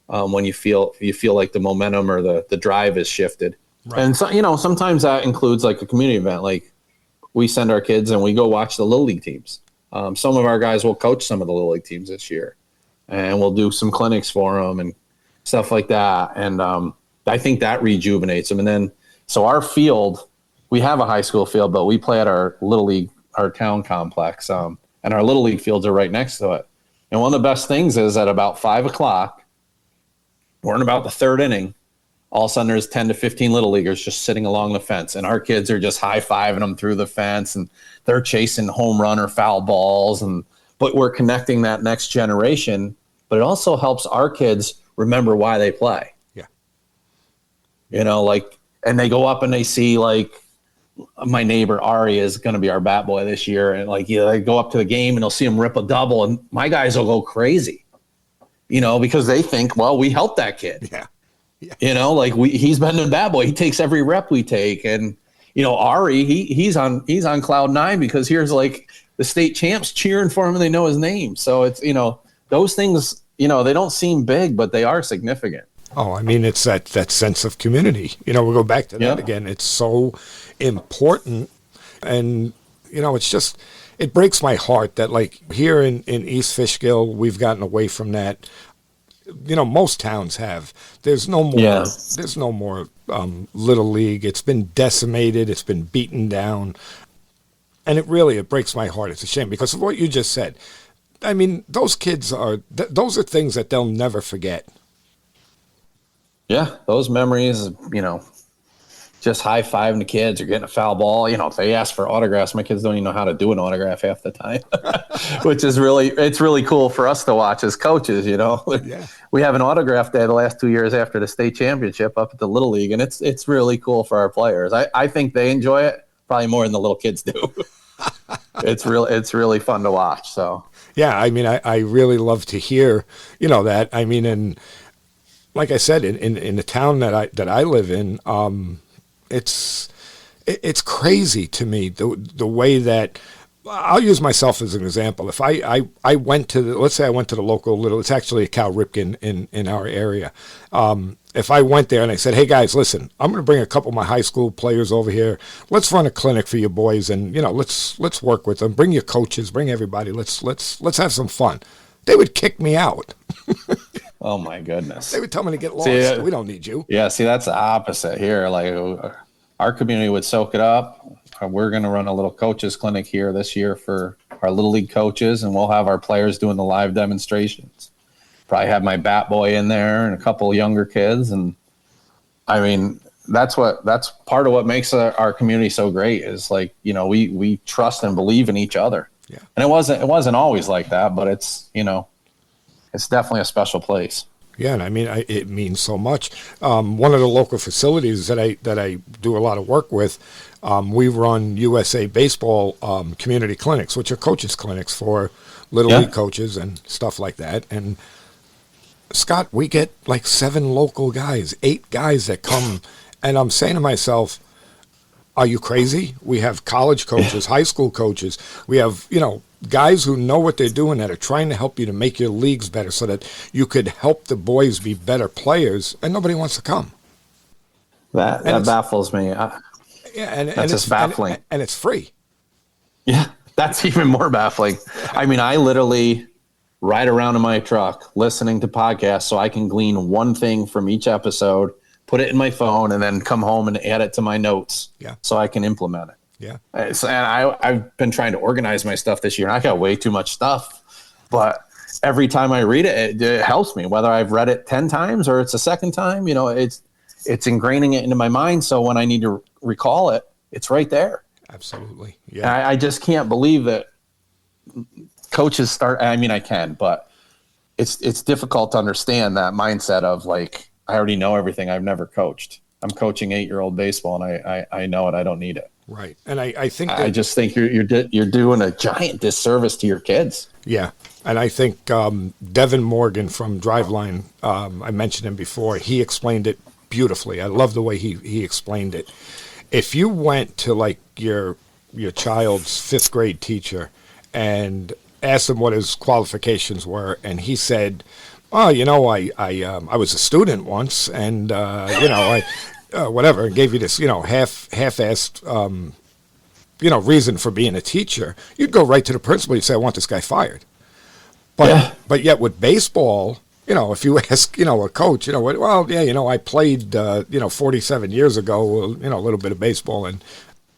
S1: when you feel like the momentum or the drive is shifted. Right. And so sometimes that includes like a community event, like we send our kids and we go watch the Little League teams. Some of our guys will coach some of the Little League teams this year, and we'll do some clinics for them and stuff like that. And I think that rejuvenates them. And then, so our field, we have a high school field, but we play at our Little League, our town complex, and our Little League fields are right next to it. And one of the best things is at about 5 o'clock, we're in about the third inning, all of a sudden there's 10 to 15 Little Leaguers just sitting along the fence, and our kids are just high-fiving them through the fence, and they're chasing home run or foul balls. But we're connecting that next generation, but it also helps our kids remember why they play.
S3: Yeah.
S1: And they go up and they see my neighbor Ari is going to be our bat boy this year. And they go up to the game and they'll see him rip a double, and my guys will go crazy, because they think, well, we helped that kid.
S3: Yeah. Yeah.
S1: He's been the bad boy. He takes every rep we take. And, Ari, he's on cloud 9 because here's the state champs cheering for him and they know his name. So it's, those things, they don't seem big, but they are significant.
S3: Oh, I mean, it's that sense of community. We'll go back to that again. It's so important. And, it's just, it breaks my heart that here in East Fishkill, we've gotten away from that. Most towns have. There's no more. Yeah. There's no more Little League. It's been decimated. It's been beaten down, and it breaks my heart. It's a shame because of what you just said. I mean, those kids those are things that they'll never forget.
S1: Yeah, those memories, just high-fiving the kids or getting a foul ball. If they ask for autographs, my kids don't even know how to do an autograph half the time, which is it's really cool for us to watch as coaches,
S3: Yeah.
S1: We have an autograph day the last 2 years after the state championship up at the Little League, and it's really cool for our players. I think they enjoy it probably more than the little kids do. It's really fun to watch. So
S3: yeah, I mean, I really love to hear, that. I mean, and like I said, in the town that I live in, it's crazy to me the way that I'll use myself as an example. If I went to let's say I went to the local it's actually a Cal Ripken in our area. If I went there and I said, hey guys, listen, I'm going to bring a couple of my high school players over here. Let's run a clinic for you boys, and let's work with them. Bring your coaches, bring everybody. Let's have some fun. They would kick me out.
S1: oh my goodness,
S3: They would tell me to get lost.
S1: See,
S3: we don't need you.
S1: yeah, see, that's the opposite here. Like our community would soak it up. We're going to run a little coaches clinic here this year for our Little League coaches, and we'll have our players doing the live demonstrations. Probably have my bat boy in there and a couple of younger kids. And I mean, that's part of what makes our community so great is like, we trust and believe in each other.
S3: Yeah.
S1: And it wasn't always like that, but it's definitely a special place.
S3: Yeah, and I mean, it means so much. One of the local facilities that I do a lot of work with, we run USA Baseball community clinics, which are coaches clinics for Little League coaches and stuff like that. And Scott, we get like 7 local guys, 8 guys that come, and I'm saying to myself, are you crazy? We have college coaches, high school coaches. We have, guys who know what they're doing that are trying to help you to make your leagues better so that you could help the boys be better players, and nobody wants to come.
S1: That baffles me. That's just baffling.
S3: And it's free.
S1: Yeah, that's even more baffling. I mean, I literally ride around in my truck listening to podcasts so I can glean one thing from each episode, put it in my phone, and then come home and add it to my notes so I can implement it.
S3: Yeah.
S1: And I've been trying to organize my stuff this year, and I got way too much stuff. But every time I read it, it helps me, whether I've read it 10 times or it's a second time. It's ingraining it into my mind. So when I need to recall it, it's right there.
S3: Absolutely.
S1: Yeah. And I just can't believe that coaches start. I mean, I can, but it's difficult to understand that mindset of like, I already know everything. I've never coached. I'm coaching 8-year-old baseball, and I know it. I don't need it.
S3: Right. And I think
S1: I just think you're doing a giant disservice to your kids.
S3: Yeah. And I think Devin Morgan from Driveline, I mentioned him before, he explained it beautifully. I love the way he explained it. If you went to like your child's 5th grade teacher and asked him what his qualifications were, and he said, oh, I was a student once, and I whatever, and gave you this half-assed reason for being a teacher, you'd go right to the principal. You'd say, I want this guy fired. But yet with baseball, if you ask a coach, I played 47 years ago, a little bit of baseball, and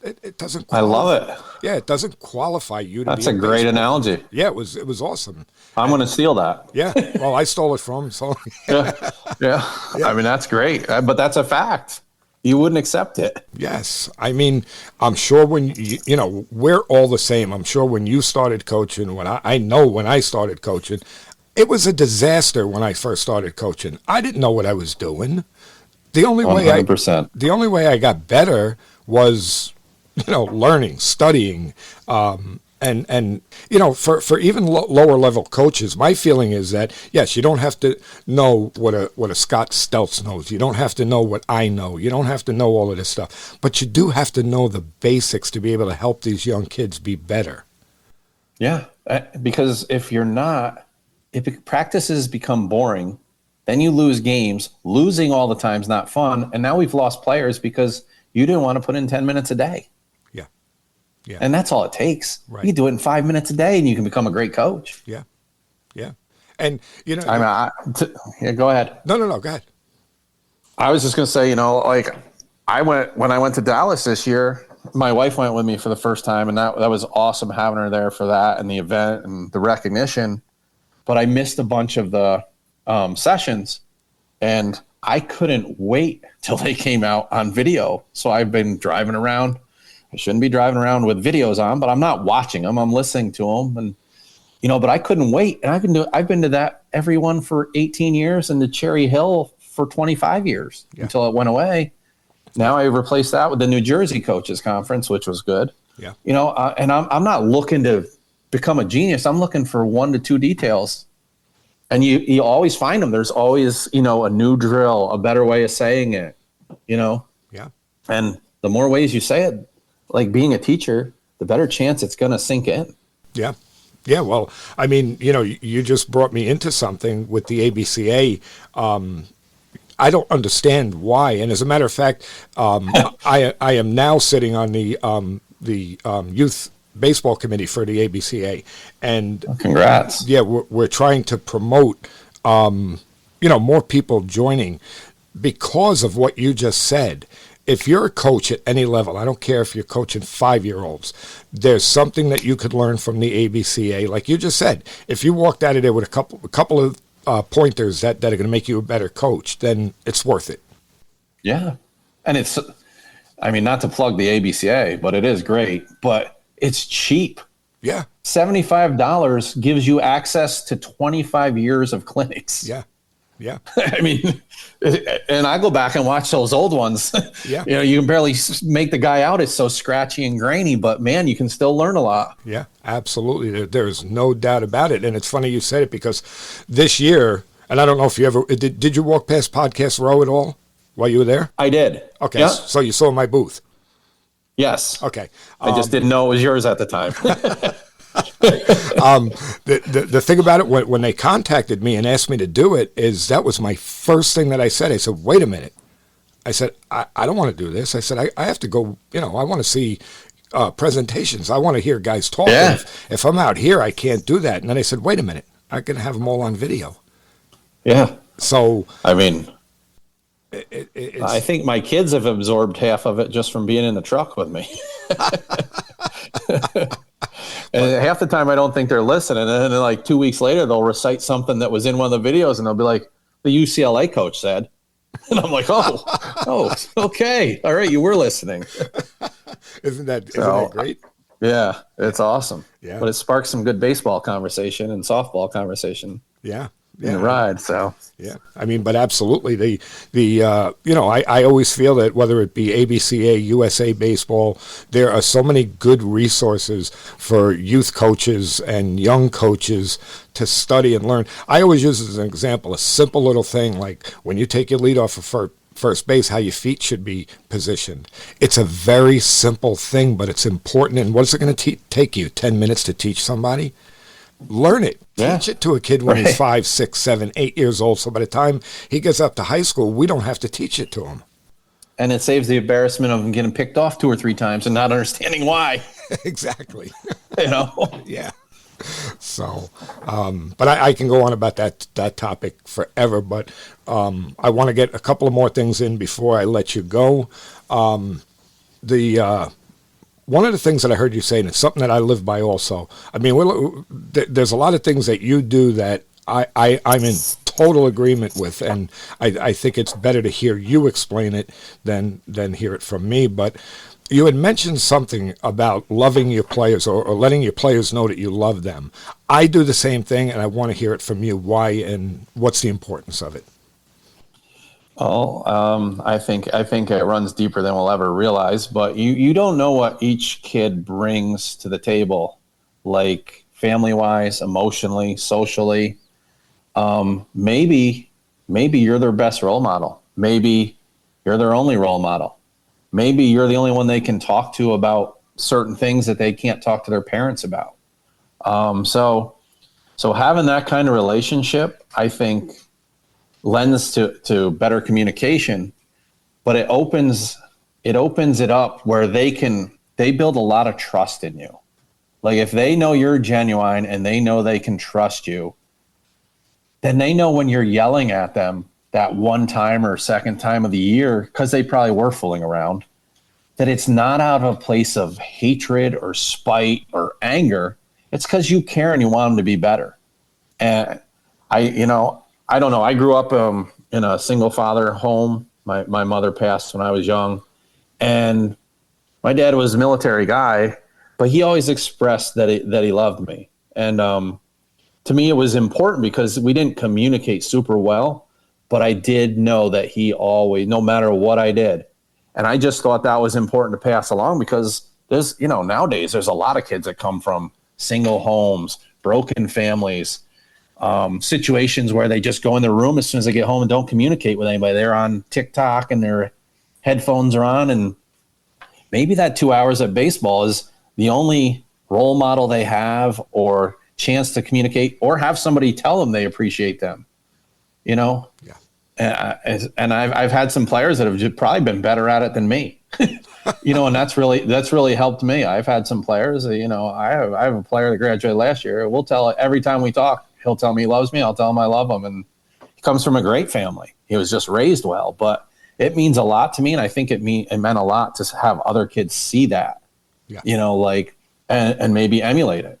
S3: it doesn't qualify. I love it. Yeah, it doesn't qualify you to
S1: That's
S3: be
S1: a great analogy.
S3: Yeah, it was awesome.
S1: I'm going to steal that.
S3: Yeah, well, I stole it from him. So
S1: yeah. I mean, that's great, but that's a fact. You wouldn't accept it.
S3: Yes. I mean, I'm sure when we're all the same. I'm sure when you started coaching, when I started coaching, it was a disaster when I first started coaching. I didn't know what I was doing. The only 100%. way I got better was learning, studying, and for even lower level coaches, my feeling is that yes, you don't have to know what a Scott Steltz knows. You don't have to know what I know. You don't have to know all of this stuff, but you do have to know the basics to be able to help these young kids be better.
S1: Yeah, because if practices become boring, then you lose games. Losing all the time is not fun, and now we've lost players because you didn't want to put in 10 minutes a day.
S3: Yeah.
S1: And that's all it takes.
S3: Right.
S1: You can do it in 5 minutes a day and you can become a great coach.
S3: Yeah. Yeah. And, go
S1: ahead.
S3: No, go ahead.
S1: I was just going to say, when I went to Dallas this year, my wife went with me for the first time, and that was awesome having her there for that and the event and the recognition. But I missed a bunch of the sessions, and I couldn't wait till they came out on video. So I've been driving around. I shouldn't be driving around with videos on, but I'm not watching them. I'm listening to them, and but I couldn't wait. And I've been to that everyone for 18 years, and to Cherry Hill for 25 years until it went away. Now I replaced that with the New Jersey Coaches Conference, which was good.
S3: Yeah.
S1: And I'm not looking to become a genius. I'm looking for 1 to 2 details. And you always find them. There's always, a new drill, a better way of saying it,
S3: Yeah.
S1: And the more ways you say it, like being a teacher, the better chance it's going to sink in.
S3: Yeah. Yeah. Well, I mean, you just brought me into something with the ABCA. I don't understand why. And as a matter of fact, I am now sitting on the youth baseball committee for the ABCA, and
S1: congrats.
S3: Yeah, we're trying to promote, more people joining because of what you just said. If you're a coach at any level, I don't care if you're coaching 5-year-olds, there's something that you could learn from the ABCA. Like you just said, if you walked out of there with a couple of pointers that are going to make you a better coach, then it's worth it.
S1: Yeah. And not to plug the ABCA, but it is great, but it's cheap.
S3: Yeah.
S1: $75 gives you access to 25 years of clinics.
S3: Yeah. Yeah.
S1: And I go back and watch those old ones.
S3: Yeah.
S1: You can barely make the guy out. It's so scratchy and grainy, but man, you can still learn a lot.
S3: Yeah, absolutely. There's no doubt about it. And it's funny you said it, because this year, and I don't know if you ever, did you walk past Podcast Row at all while you were there?
S1: I did.
S3: Okay.
S1: Yeah.
S3: So you saw my booth.
S1: Yes.
S3: Okay.
S1: I just didn't know it was yours at the time.
S3: The thing about it, when they contacted me and asked me to do it, is that was my first thing that I said. I said, wait a minute. I said, I don't want to do this. I said, I have to go, I want to see presentations. I want to hear guys talk.
S1: Yeah.
S3: If I'm out here, I can't do that. And then I said, wait a minute. I can have them all on video.
S1: Yeah.
S3: So,
S1: I think my kids have absorbed half of it just from being in the truck with me. And half the time I don't think they're listening. And then like 2 weeks later, they'll recite something that was in one of the videos, and they'll be like, the UCLA coach said. And I'm like, oh, okay. All right. You were listening.
S3: Isn't that great?
S1: Yeah, it's awesome.
S3: Yeah.
S1: But it sparks some good baseball conversation and softball conversation.
S3: Yeah.
S1: In the ride. So
S3: yeah, but absolutely, I always feel that whether it be ABCA, USA Baseball, there are so many good resources for youth coaches and young coaches to study and learn. I always use as an example a simple little thing like when you take your lead off of first base, how your feet should be positioned. It's a very simple thing, but it's important. And what is it going to take you? 10 minutes to teach somebody? Learn it. Teach it to a kid when he's 5, 6, 7, 8 years old. So by the time he gets up to high school, we don't have to teach it to him.
S1: And it saves the embarrassment of him getting picked off 2 or 3 times and not understanding why.
S3: Exactly. Yeah. So, but I can go on about that topic forever. But I want to get a couple of more things in before I let you go. One of the things that I heard you say, and it's something that I live by also, there's a lot of things that you do that I'm in total agreement with, and I think it's better to hear you explain it than hear it from me. But you had mentioned something about loving your players or letting your players know that you love them. I do the same thing, and I want to hear it from you. Why and what's the importance of it?
S1: I think it runs deeper than we'll ever realize, but you don't know what each kid brings to the table, like family-wise, emotionally, socially. Maybe you're their best role model. Maybe you're their only role model. Maybe you're the only one they can talk to about certain things that they can't talk to their parents about. So having that kind of relationship, I think, lends to better communication, but it opens it up where they build a lot of trust in you. Like if they know you're genuine and they know they can trust you, then they know when you're yelling at them that one time or second time of the year, because they probably were fooling around, that it's not out of a place of hatred or spite or anger. It's because you care and you want them to be better. And I don't know. I grew up in a single father home. My mother passed when I was young, and my dad was a military guy, but he always expressed that he loved me. And to me, it was important because we didn't communicate super well, but I did know that he always, no matter what I did. And I just thought that was important to pass along because there's, nowadays there's a lot of kids that come from single homes, broken families, situations where they just go in their room as soon as they get home and don't communicate with anybody. They're on TikTok and their headphones are on, and maybe that 2 hours of baseball is the only role model they have or chance to communicate or have somebody tell them they appreciate them, Yeah. And I've had some players that have just probably been better at it than me, and that's really helped me. I've had some players, I have a player that graduated last year. We'll tell it every time we talk, he'll tell me he loves me. I'll tell him I love him. And he comes from a great family. He was just raised well, but it means a lot to me. And I think it meant a lot to have other kids see that, and maybe emulate it.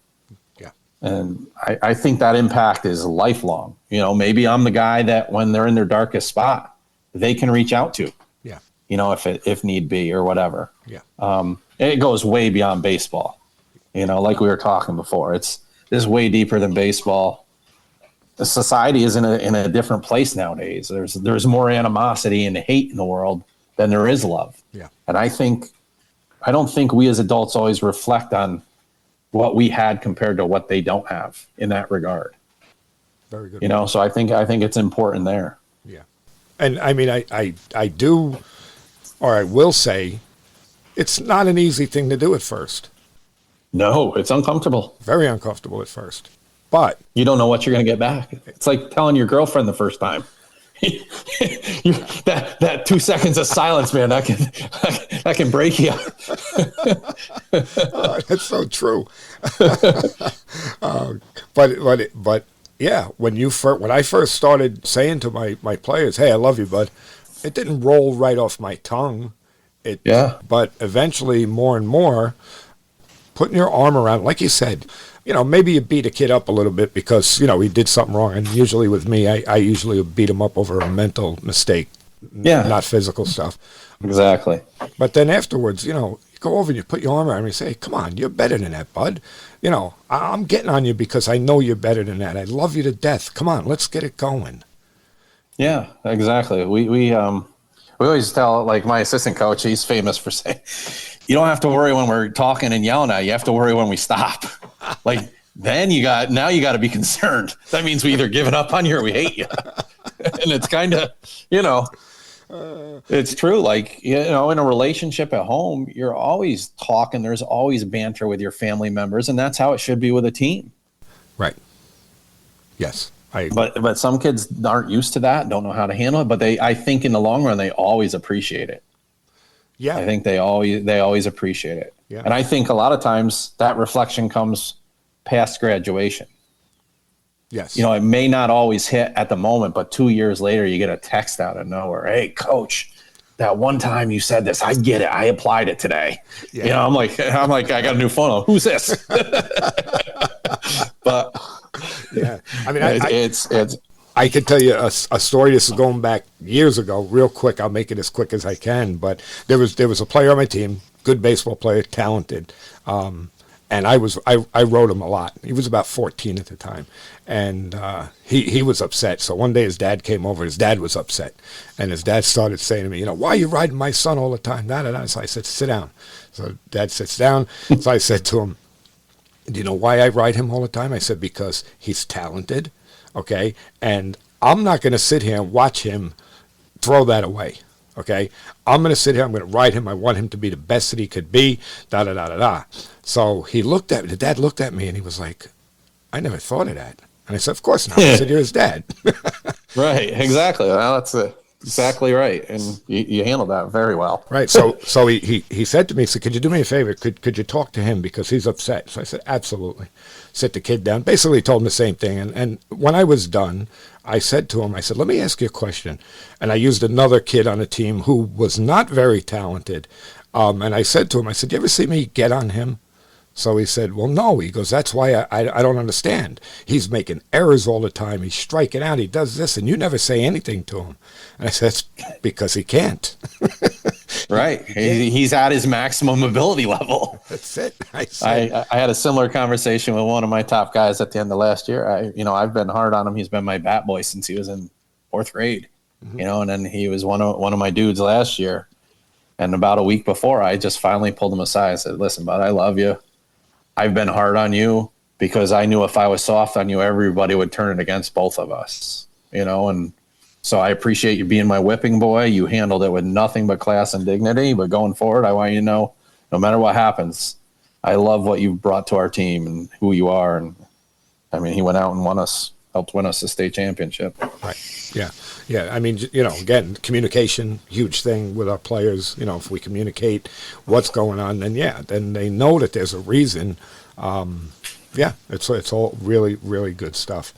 S1: And I think that impact is lifelong. Maybe I'm the guy that when they're in their darkest spot, they can reach out to.
S3: Yeah.
S1: If need be or whatever.
S3: Yeah.
S1: It goes way beyond baseball. Like we were talking before. This is way deeper than baseball. The society is in a different place nowadays. There's more animosity and hate in the world than there is love.
S3: Yeah. And
S1: I don't think we as adults always reflect on what we had compared to what they don't have in that regard.
S3: Very good.
S1: So I think it's important there.
S3: Yeah. And I mean, I do, or I will say, it's not an easy thing to do at first.
S1: No, it's uncomfortable.
S3: Very uncomfortable at first. But
S1: you don't know what you're going to get back. It's like telling your girlfriend the first time. that 2 seconds of silence, man, that can break you.
S3: Oh, that's so true. But yeah, when I first started saying to my players, "Hey, I love you, bud," it didn't roll right off my tongue. But eventually, more and more, putting your arm around, like you said. Maybe you beat a kid up a little bit because, he did something wrong. And usually with me, I usually beat him up over a mental mistake, not physical stuff.
S1: Exactly.
S3: But then afterwards, you go over and you put your arm around him and you say, "Come on, you're better than that, bud. I'm getting on you because I know you're better than that. I love you to death. Come on, let's get it going."
S1: Yeah, exactly. We always tell, like my assistant coach, he's famous for saying, "You don't have to worry when we're talking and yelling at you. You have to worry when we stop." Like then you got to be concerned. That means we either given up on you or we hate you. And it's kind of, it's true. Like, in a relationship at home, you're always talking. There's always banter with your family members, and that's how it should be with a team.
S3: Right. Yes.
S1: But some kids aren't used to that, don't know how to handle it. But I think in the long run, they always appreciate it.
S3: Yeah.
S1: I think they always appreciate it.
S3: Yeah.
S1: And I think a lot of times that reflection comes past graduation.
S3: Yes.
S1: It may not always hit at the moment, but 2 years later, you get a text out of nowhere. "Hey, coach, that one time you said this, I get it. I applied it today." Yeah. I'm like, I got a new phone. Who's this? But
S3: yeah, I mean,
S1: it's
S3: I could tell you a story. This is going back years ago, real quick. I'll make it as quick as I can. But there was a player on my team, good baseball player, talented, and I wrote him a lot. He was about 14 at the time, and he was upset. So one day his dad came over. His dad was upset, and his dad started saying to me, "Why are you riding my son all the time?" So I said, "Sit down." So Dad sits down. So I said to him, "Do you know why I ride him all the time?" I said, "Because he's talented. Okay, and I'm not going to sit here and watch him throw that away. Okay, I'm going to sit here. I'm going to ride him. I want him to be the best that he could be. Da da da da da." So he looked at me. The dad looked at me, and he was like, "I never thought of that." And I said, "Of course not." I said, "You're his dad."
S1: Right. Exactly. Well, that's exactly right, and you handled that very well.
S3: Right. So he said to me, he said, "Could you do me a favor? Could you talk to him because he's upset?" So I said, "Absolutely." Sit the kid down. Basically told him the same thing. And when I was done, I said to him, I said, "Let me ask you a question." And I used another kid on the team who was not very talented. And I said to him, I said, "You ever see me get on him?" So he said, well, no. He goes, that's why I don't understand. He's making errors all the time. He's striking out. He does this, and you never say anything to him. And I said, it's because he can't.
S1: Right. He's at his maximum ability level.
S3: That's it.
S1: I had a similar conversation with one of my top guys at the end of last year. I've been hard on him. He's been my bat boy since he was in 4th grade, and then he was one of my dudes last year. And about a week before, I just finally pulled him aside and said, listen, bud, I love you. I've been hard on you because I knew if I was soft on you, everybody would turn it against both of us, and so I appreciate you being my whipping boy. You handled it with nothing but class and dignity, but going forward, I want you to know, no matter what happens, I love what you've brought to our team and who you are. And I mean, he went out and helped win us the state championship.
S3: Right. Yeah. Yeah. I mean, again, communication, huge thing with our players. If we communicate what's going on, then they know that there's a reason. It's all really, really good stuff.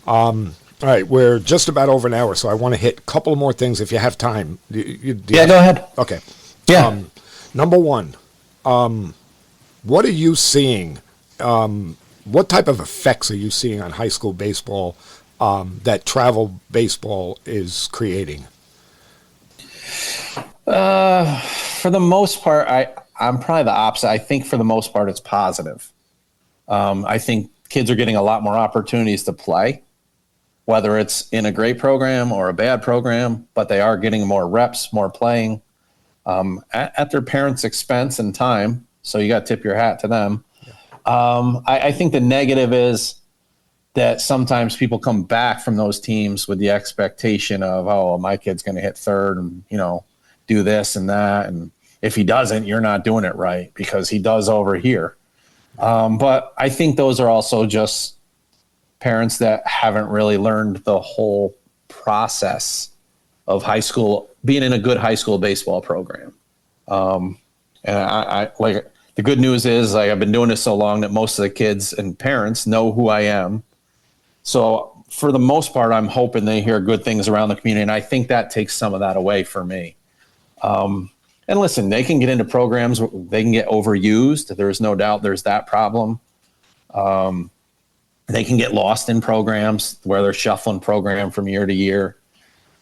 S3: All right, we're just about over an hour, so I want to hit a couple more things if you have time.
S1: Go ahead.
S3: Okay.
S1: Yeah.
S3: Number one, what are you seeing? What type of effects are you seeing on high school baseball that travel baseball is creating?
S1: For the most part, I'm probably the opposite. I think for the most part, it's positive. I think kids are getting a lot more opportunities to play, whether it's in a great program or a bad program, but they are getting more reps, more playing at their parents' expense and time. So you got to tip your hat to them. I think the negative is that sometimes people come back from those teams with the expectation of, oh, my kid's going to hit third and, do this and that. And if he doesn't, you're not doing it right because he does over here. But I think those are also just parents that haven't really learned the whole process of high school, being in a good high school baseball program. And I like, the good news is I've been doing this so long that most of the kids and parents know who I am. So for the most part, I'm hoping they hear good things around the community. And I think that takes some of that away for me. And listen, they can get into programs, they can get overused. There's no doubt there's that problem. They can get lost in programs where they're shuffling program from year to year.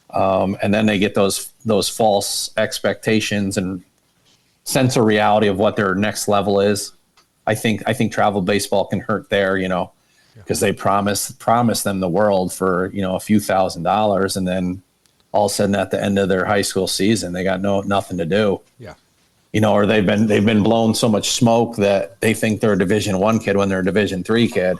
S1: And then they get those false expectations and sense of reality of what their next level is. I think travel baseball can hurt there, because they promise them the world for, a few $1,000s, and then all of a sudden at the end of their high school season, they got nothing to do.
S3: Yeah.
S1: Or they've been blown so much smoke that they think they're a Division I kid when they're a Division III kid.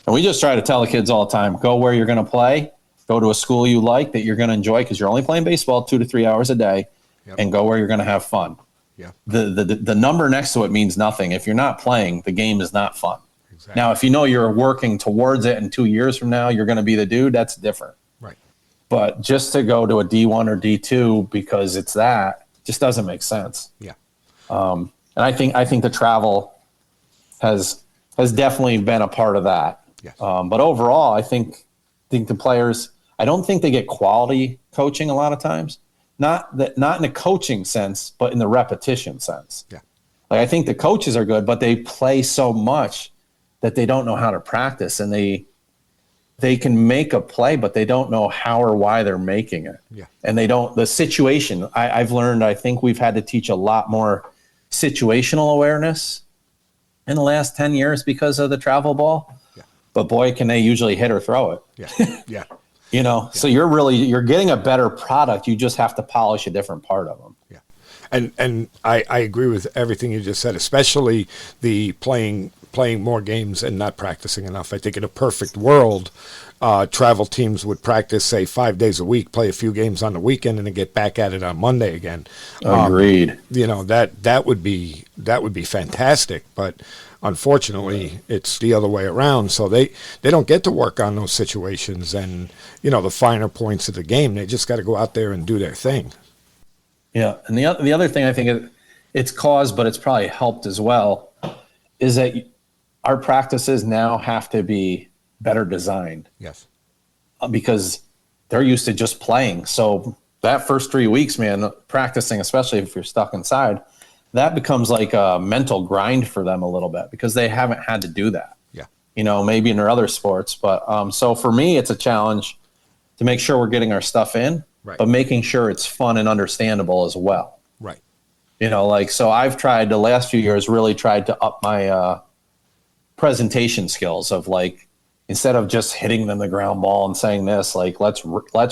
S1: And we just try to tell the kids all the time, go where you're going to play, go to a school you like that you're going to enjoy because you're only playing baseball 2 to 3 hours a day, and go where you're going to have fun.
S3: Yeah.
S1: The number next to it means nothing. If you're not playing, the game is not fun.
S3: Exactly.
S1: Now, if you're working towards it and 2 years from now, you're going to be the dude, that's different.
S3: Right.
S1: But just to go to a D1 or D2 because it's that just doesn't make sense.
S3: Yeah.
S1: And I think the travel has definitely been a part of that.
S3: Yes.
S1: But overall, I think the players, I don't think they get quality coaching a lot of times. Not in a coaching sense, but in the repetition sense.
S3: Yeah.
S1: Like I think the coaches are good, but they play so much that they don't know how to practice, and they can make a play, but they don't know how or why they're making it.
S3: Yeah.
S1: And the situation, I've learned, I think we've had to teach a lot more situational awareness in the last 10 years because of the travel ball.
S3: Yeah.
S1: But boy, can they usually hit or throw it.
S3: Yeah. Yeah.
S1: So you're getting a better product. You just have to polish a different part of them.
S3: Yeah. And I agree with everything you just said, especially the playing more games and not practicing enough. I think in a perfect world, travel teams would practice, say, 5 days a week, play a few games on the weekend, and then get back at it on Monday again.
S1: Agreed.
S3: That would be fantastic, but unfortunately, it's the other way around. So they don't get to work on those situations and the finer points of the game. They just got to go out there and do their thing.
S1: Yeah, and the other thing I think it's caused, but it's probably helped as well, is that our practices now have to be better designed.
S3: Yes.
S1: Because they're used to just playing. So that first 3 weeks, man, practicing, especially if you're stuck inside, that becomes like a mental grind for them a little bit because they haven't had to do that.
S3: Yeah.
S1: Maybe in their other sports. But so for me, it's a challenge to make sure we're getting our stuff in,
S3: Right.
S1: but making sure it's fun and understandable as well.
S3: Right.
S1: So I've tried the last few years, really tried to up my presentation skills of like, instead of just hitting them the ground ball and saying this, like, let's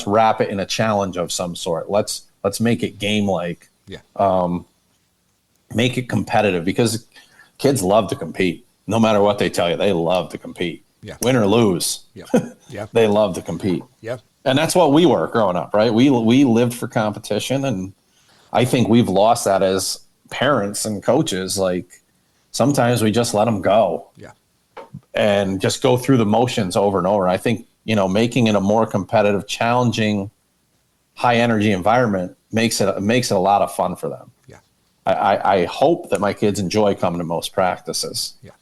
S1: wrap it in a challenge of some sort. Let's make it game-like.
S3: Yeah.
S1: Make it competitive because kids love to compete. No matter what they tell you, they love to compete.
S3: Yeah.
S1: Win or lose.
S3: Yeah. Yeah.
S1: They love to compete.
S3: Yeah.
S1: And that's what we were growing up, right? We lived for competition, and I think we've lost that as parents and coaches. Like, sometimes we just let them go.
S3: Yeah.
S1: And just go through the motions over and over. I think, making it a more competitive, challenging, high energy environment makes it a lot of fun for them.
S3: Yeah.
S1: I hope that my kids enjoy coming to most practices.
S3: Yeah.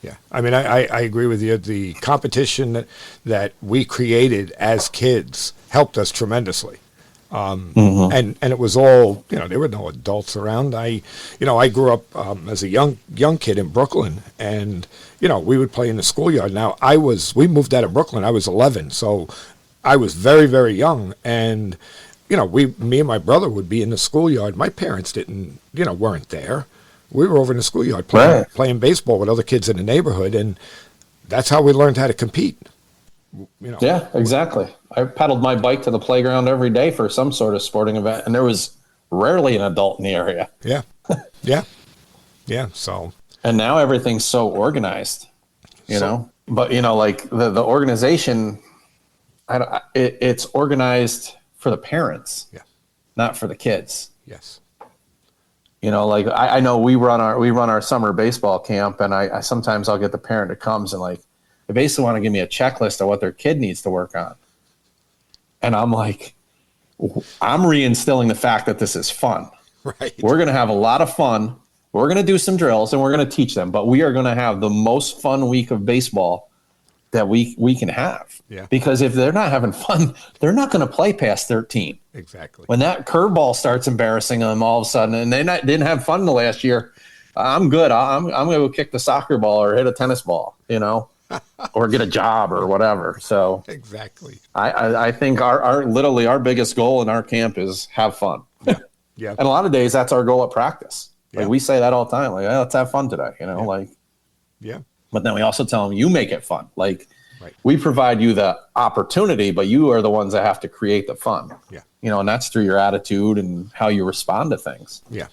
S3: Yeah. I mean, I agree with you. The competition that we created as kids helped us tremendously. And it was all, there were no adults around. I grew up as a young kid in Brooklyn, and, we would play in the schoolyard. Now we moved out of Brooklyn. I was 11. So I was very, very young. And, me and my brother would be in the schoolyard. My parents weren't there. We were over in the schoolyard playing baseball with other kids in the neighborhood. And that's how we learned how to compete.
S1: Yeah, exactly. I pedaled my bike to the playground every day for some sort of sporting event, and there was rarely an adult in the area.
S3: Yeah. Yeah. Yeah. So.
S1: And now everything's so organized, but like the organization, it's organized for the parents, not for the kids.
S3: Yes.
S1: Like I know we run our summer baseball camp, and I sometimes I'll get the parent that comes and like, they basically want to give me a checklist of what their kid needs to work on. And I'm like, I'm reinstilling the fact that this is fun.
S3: Right.
S1: We're going to have a lot of fun. We're going to do some drills and we're going to teach them, but we are going to have the most fun week of baseball that we can have.
S3: Yeah.
S1: Because if they're not having fun, they're not going to play past 13.
S3: Exactly.
S1: When that curveball starts embarrassing them all of a sudden, and they didn't have fun the last year, I'm good. I'm going to go kick the soccer ball or hit a tennis ball, or get a job or whatever. So
S3: exactly.
S1: I think our biggest goal in our camp is have fun.
S3: Yeah. Yeah.
S1: And a lot of days that's our goal at practice. Like
S3: Yeah.
S1: we say that all the time. Like, let's have fun today,
S3: Yeah.
S1: But then we also tell them, you make it fun. Like
S3: Right.
S1: we provide you the opportunity, but you are the ones that have to create the fun.
S3: Yeah.
S1: And that's through your attitude and how you respond to things.
S3: Yeah.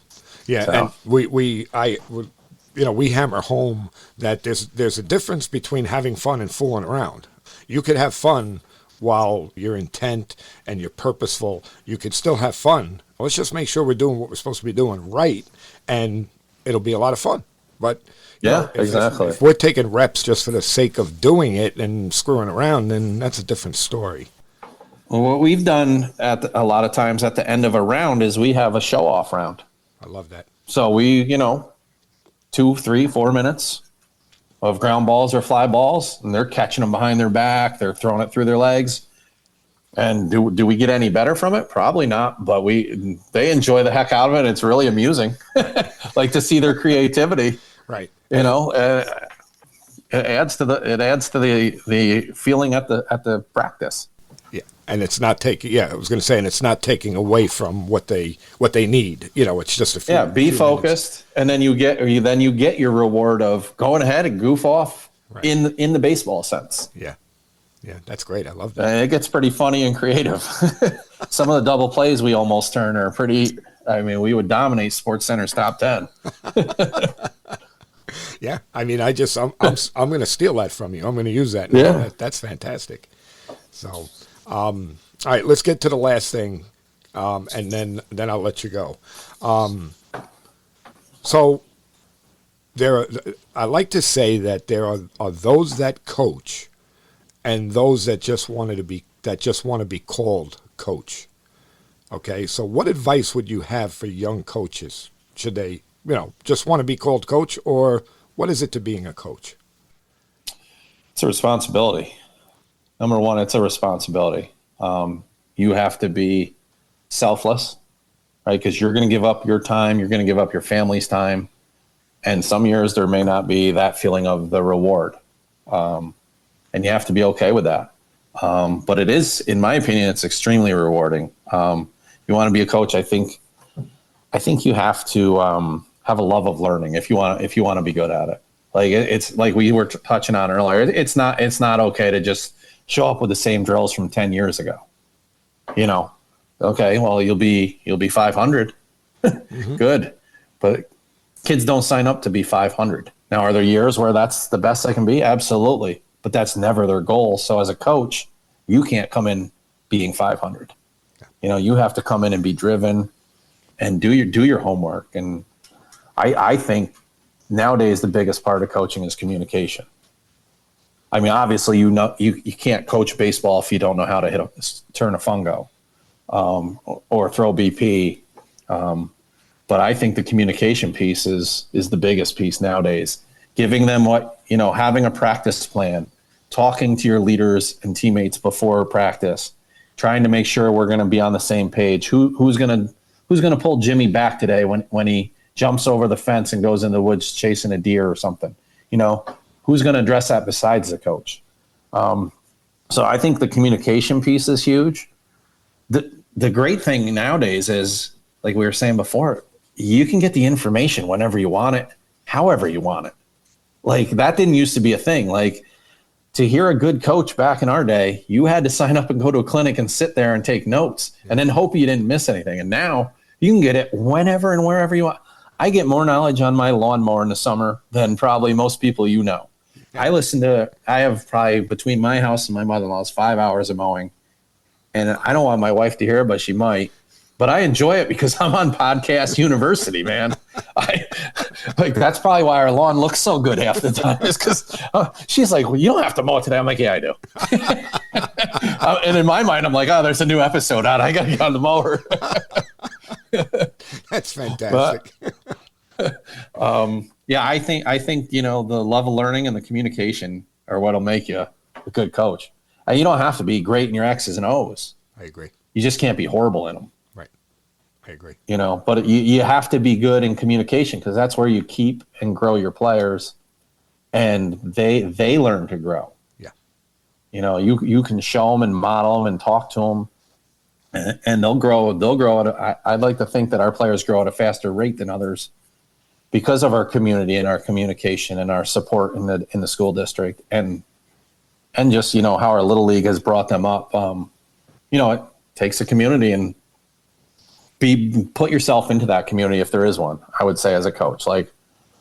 S3: Yeah.
S1: So.
S3: And we hammer home that there's a difference between having fun and fooling around. You could have fun while you're intent and you're purposeful. You could still have fun. Let's just make sure we're doing what we're supposed to be doing right, and it'll be a lot of fun. But
S1: exactly.
S3: If we're taking reps just for the sake of doing it and screwing around, then that's a different story.
S1: Well, what we've done a lot of times at the end of a round is we have a show-off round.
S3: I love that.
S1: So we, 2, 3, 4 minutes of ground balls or fly balls, and they're catching them behind their back. They're throwing it through their legs. And do we get any better from it? Probably not, but they enjoy the heck out of it. It's really amusing, like to see their creativity.
S3: Right.
S1: It adds to the feeling at the practice.
S3: Yeah, and it's not taking. Yeah, I was going to say, and it's not taking away from what they need. It's just a few.
S1: Be focused, minutes. And then you get your reward of going ahead and goof off in the baseball sense.
S3: Yeah, yeah, that's great. I love that.
S1: And it gets pretty funny and creative. Some of the double plays we almost turn are pretty. I mean, we would dominate Sports Center's top 10.
S3: Yeah, I mean, I'm going to steal that from you. I'm going to use that.
S1: Yeah,
S3: that's fantastic. So, all right, let's get to the last thing, and then I'll let you go. So, I like to say that there are those that coach, and those that just want to be called coach. Okay, so what advice would you have for young coaches? Should they, just want to be called coach, or what is it to being a coach?
S1: It's a responsibility. Number one, it's a responsibility. You have to be selfless. right? Because you're going to give up your time, you're going to give up your family's time, and some years there may not be that feeling of the reward, and you have to be okay with that. But it is, in my opinion, it's extremely rewarding. You want to be a coach, I think you have to have a love of learning if you want to be good at it. Like it's like we were touching on earlier. It's not okay to just show up with the same drills from 10 years ago. Okay, well you'll be 500, mm-hmm. Good, but kids don't sign up to be 500. Now, are there years where that's the best I can be? Absolutely, but that's never their goal. So as a coach, you can't come in being 500. You have to come in and be driven and do your homework. And I think nowadays the biggest part of coaching is communication. I mean, obviously, you can't coach baseball if you don't know how to turn a fungo or throw BP. But I think the communication piece is the biggest piece nowadays. Giving them having a practice plan, talking to your leaders and teammates before practice, trying to make sure we're going to be on the same page. Who's going to pull Jimmy back today when he jumps over the fence and goes in the woods chasing a deer or something? Who's going to address that besides the coach? So I think the communication piece is huge. The great thing nowadays is, like we were saying before, you can get the information whenever you want it, however you want it. Like that didn't used to be a thing. Like to hear a good coach back in our day, you had to sign up and go to a clinic and sit there and take notes and then hope you didn't miss anything. And now you can get it whenever and wherever you want. I get more knowledge on my lawnmower in the summer than probably most people I have probably between my house and my mother-in-law's 5 hours of mowing. And I don't want my wife to hear it, but she might. But I enjoy it because I'm on Podcast University, man. That's probably why our lawn looks so good half the time. Is because she's like, well, you don't have to mow today. I'm like, yeah, I do. And in my mind, I'm like, oh, there's a new episode out. I got to get on the mower.
S3: That's fantastic.
S1: Yeah, I think the love of learning and the communication are what'll make you a good coach. And you don't have to be great in your X's and O's.
S3: I agree.
S1: You just can't be horrible in them.
S3: Right. I agree.
S1: But you have to be good in communication because that's where you keep and grow your players, and they learn to grow.
S3: Yeah.
S1: You can show them and model them and talk to them, and they'll grow. I'd like to think that our players grow at a faster rate than others because of our community and our communication and our support in the school district and just how our little league has brought them up. It takes a community and put yourself into that community if there is one. I would say as a coach, like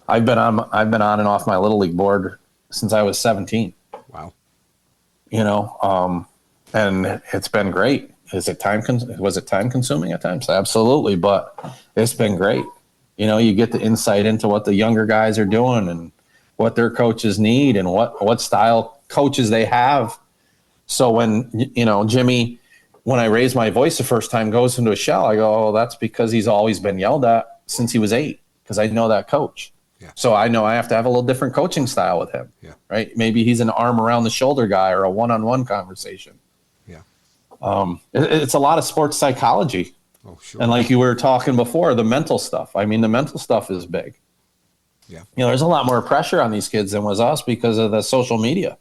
S1: I've been on and off my little league board since I was 17.
S3: Wow.
S1: And it's been great. Was it time consuming at times? Absolutely, but it's been great. You get the insight into what the younger guys are doing and what their coaches need and what style coaches they have. So when, Jimmy, when I raise my voice the first time, goes into a shell, I go, oh, that's because he's always been yelled at since he was 8 because I know that coach.
S3: Yeah. So
S1: I know I have to have a little different coaching style with him.
S3: Yeah.
S1: Right. Maybe he's an arm around the shoulder guy or a one-on-one conversation.
S3: Yeah.
S1: It's a lot of sports psychology.
S3: Oh, sure.
S1: And like you were talking before, the mental stuff. I mean, the mental stuff is big.
S3: Yeah.
S1: There's a lot more pressure on these kids than was us because of the social media.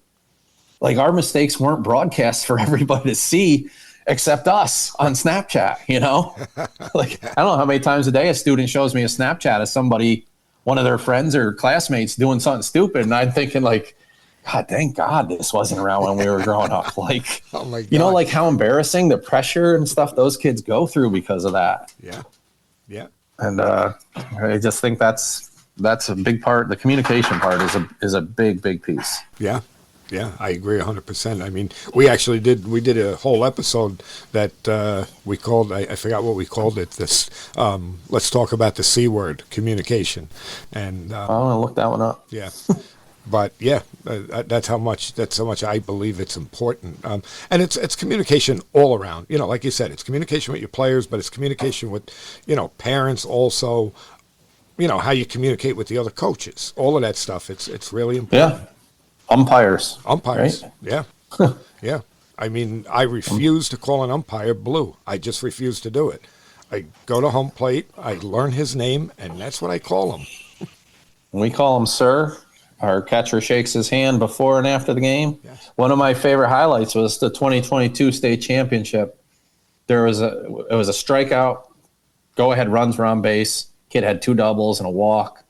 S1: Like our mistakes weren't broadcast for everybody to see except us on Snapchat, Like I don't know how many times a day a student shows me a Snapchat of somebody, one of their friends or classmates doing something stupid. And I'm thinking like, God, thank God this wasn't around when we were growing up. Like,
S3: oh my God.
S1: Like how embarrassing the pressure and stuff those kids go through because of that.
S3: Yeah. Yeah.
S1: And I just think that's a big part. The communication part is a big piece.
S3: Yeah. Yeah, I agree 100%. I mean, we did a whole episode that we called, I forgot what we called it, let's talk about the C word, communication. And
S1: I'm going to look that one up.
S3: Yeah. But yeah, that's how much I believe it's important. And it's communication all around, like you said, it's communication with your players, but it's communication with, parents also, how you communicate with the other coaches, all of that stuff. It's really important.
S1: Yeah. Umpires.
S3: Right? Yeah.
S1: Huh.
S3: Yeah. I mean, I refuse to call an umpire blue. I just refuse to do it. I go to home plate, I learn his name, and that's what I call him.
S1: We call him Sir. Our catcher shakes his hand before and after the game.
S3: Yes.
S1: One of my favorite highlights was the 2022 state championship. It was a strikeout, go-ahead runs were on base. Kid had 2 doubles and a walk.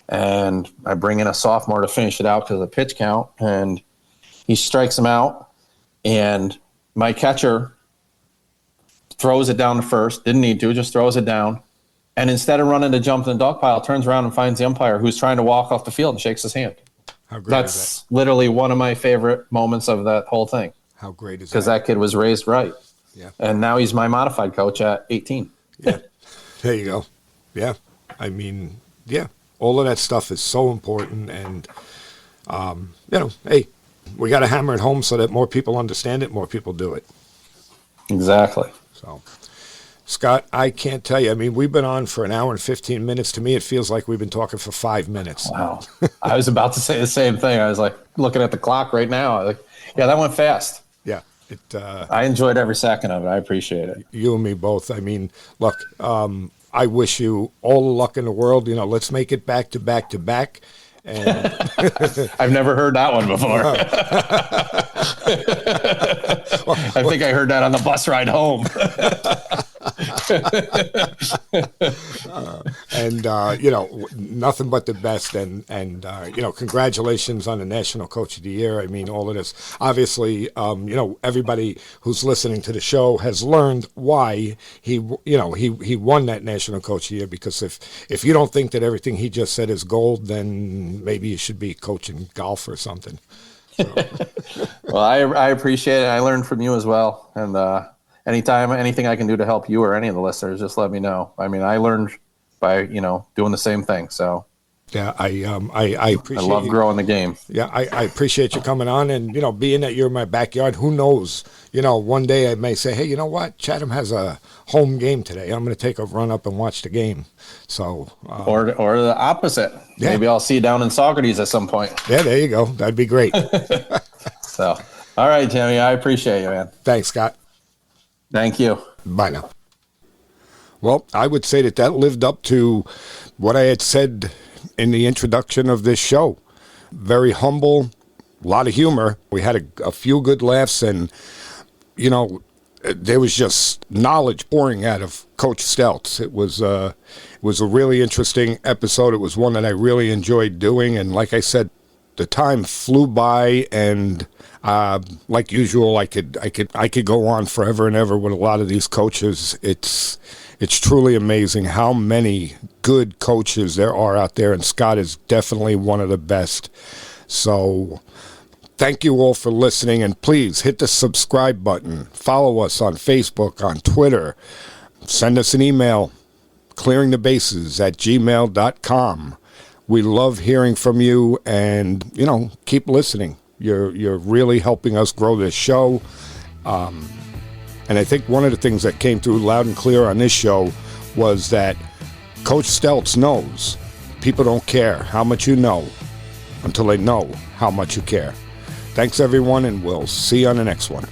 S1: And I bring in a sophomore to finish it out because of the pitch count. And he strikes him out. And my catcher throws it down to first. Didn't need to, just throws it down. And instead of running to jump in the dog pile, turns around and finds the umpire who's trying to walk off the field and shakes his hand.
S3: How great
S1: That's
S3: is that?
S1: literally one of my favorite moments of that whole thing.
S3: How great is that?
S1: Because that kid was raised right.
S3: Yeah.
S1: And now he's my modified coach at 18.
S3: Yeah. There you go. Yeah. I mean, yeah. All of that stuff is so important. And, hey, we got to hammer it home so that more people understand it, more people do it.
S1: Exactly.
S3: So, Scott, I can't tell you. I mean, we've been on for an hour and 15 minutes. To me, it feels like we've been talking for 5 minutes.
S1: Wow. I was about to say the same thing. I was like looking at the clock right now. I was like, yeah, that went fast.
S3: Yeah.
S1: I enjoyed every second of it. I appreciate it.
S3: You and me both. I mean, look, I wish you all the luck in the world. Let's make it back to back to back. And
S1: I've never heard that one before. I think I heard that on the bus ride home.
S3: Nothing but the best. And congratulations on the National Coach of the Year. I mean, all of this. Obviously, everybody who's listening to the show has learned why he won that National Coach of the Year, because if you don't think that everything he just said is gold, then maybe you should be coaching golf or something. So.
S1: Well, I appreciate it. I learned from you as well. And anytime, anything I can do to help you or any of the listeners, just let me know. I mean, I learned by, doing the same thing. So
S3: yeah, I appreciate
S1: I love
S3: you.
S1: growing the game.
S3: Yeah, I appreciate you coming on, and being that you're in my backyard, who knows? One day I may say, hey, you know what? Chatham has a home game today. I'm going to take a run up and watch the game. So
S1: or the opposite.
S3: Yeah.
S1: Maybe I'll see you down in Socrates at some point.
S3: Yeah, there you go. That'd be great.
S1: So, all right, Jimmy, I appreciate you, man.
S3: Thanks, Scott.
S1: Thank you.
S3: Bye now. Well, I would say that lived up to what I had said in the introduction of this show. Very humble, a lot of humor. We had a few good laughs, and, there was just knowledge pouring out of Coach Steltz. It was a really interesting episode. It was one that I really enjoyed doing, and like I said, the time flew by, and like usual, I could go on forever and ever with a lot of these coaches. It's truly amazing how many good coaches there are out there, and Scott is definitely one of the best. So thank you all for listening, and please hit the subscribe button. Follow us on Facebook, on Twitter. Send us an email, clearingthebases@gmail.com. We love hearing from you, and, keep listening. You're really helping us grow this show. And I think one of the things that came through loud and clear on this show was that Coach Steltz knows people don't care how much you know until they know how much you care. Thanks, everyone, and we'll see you on the next one.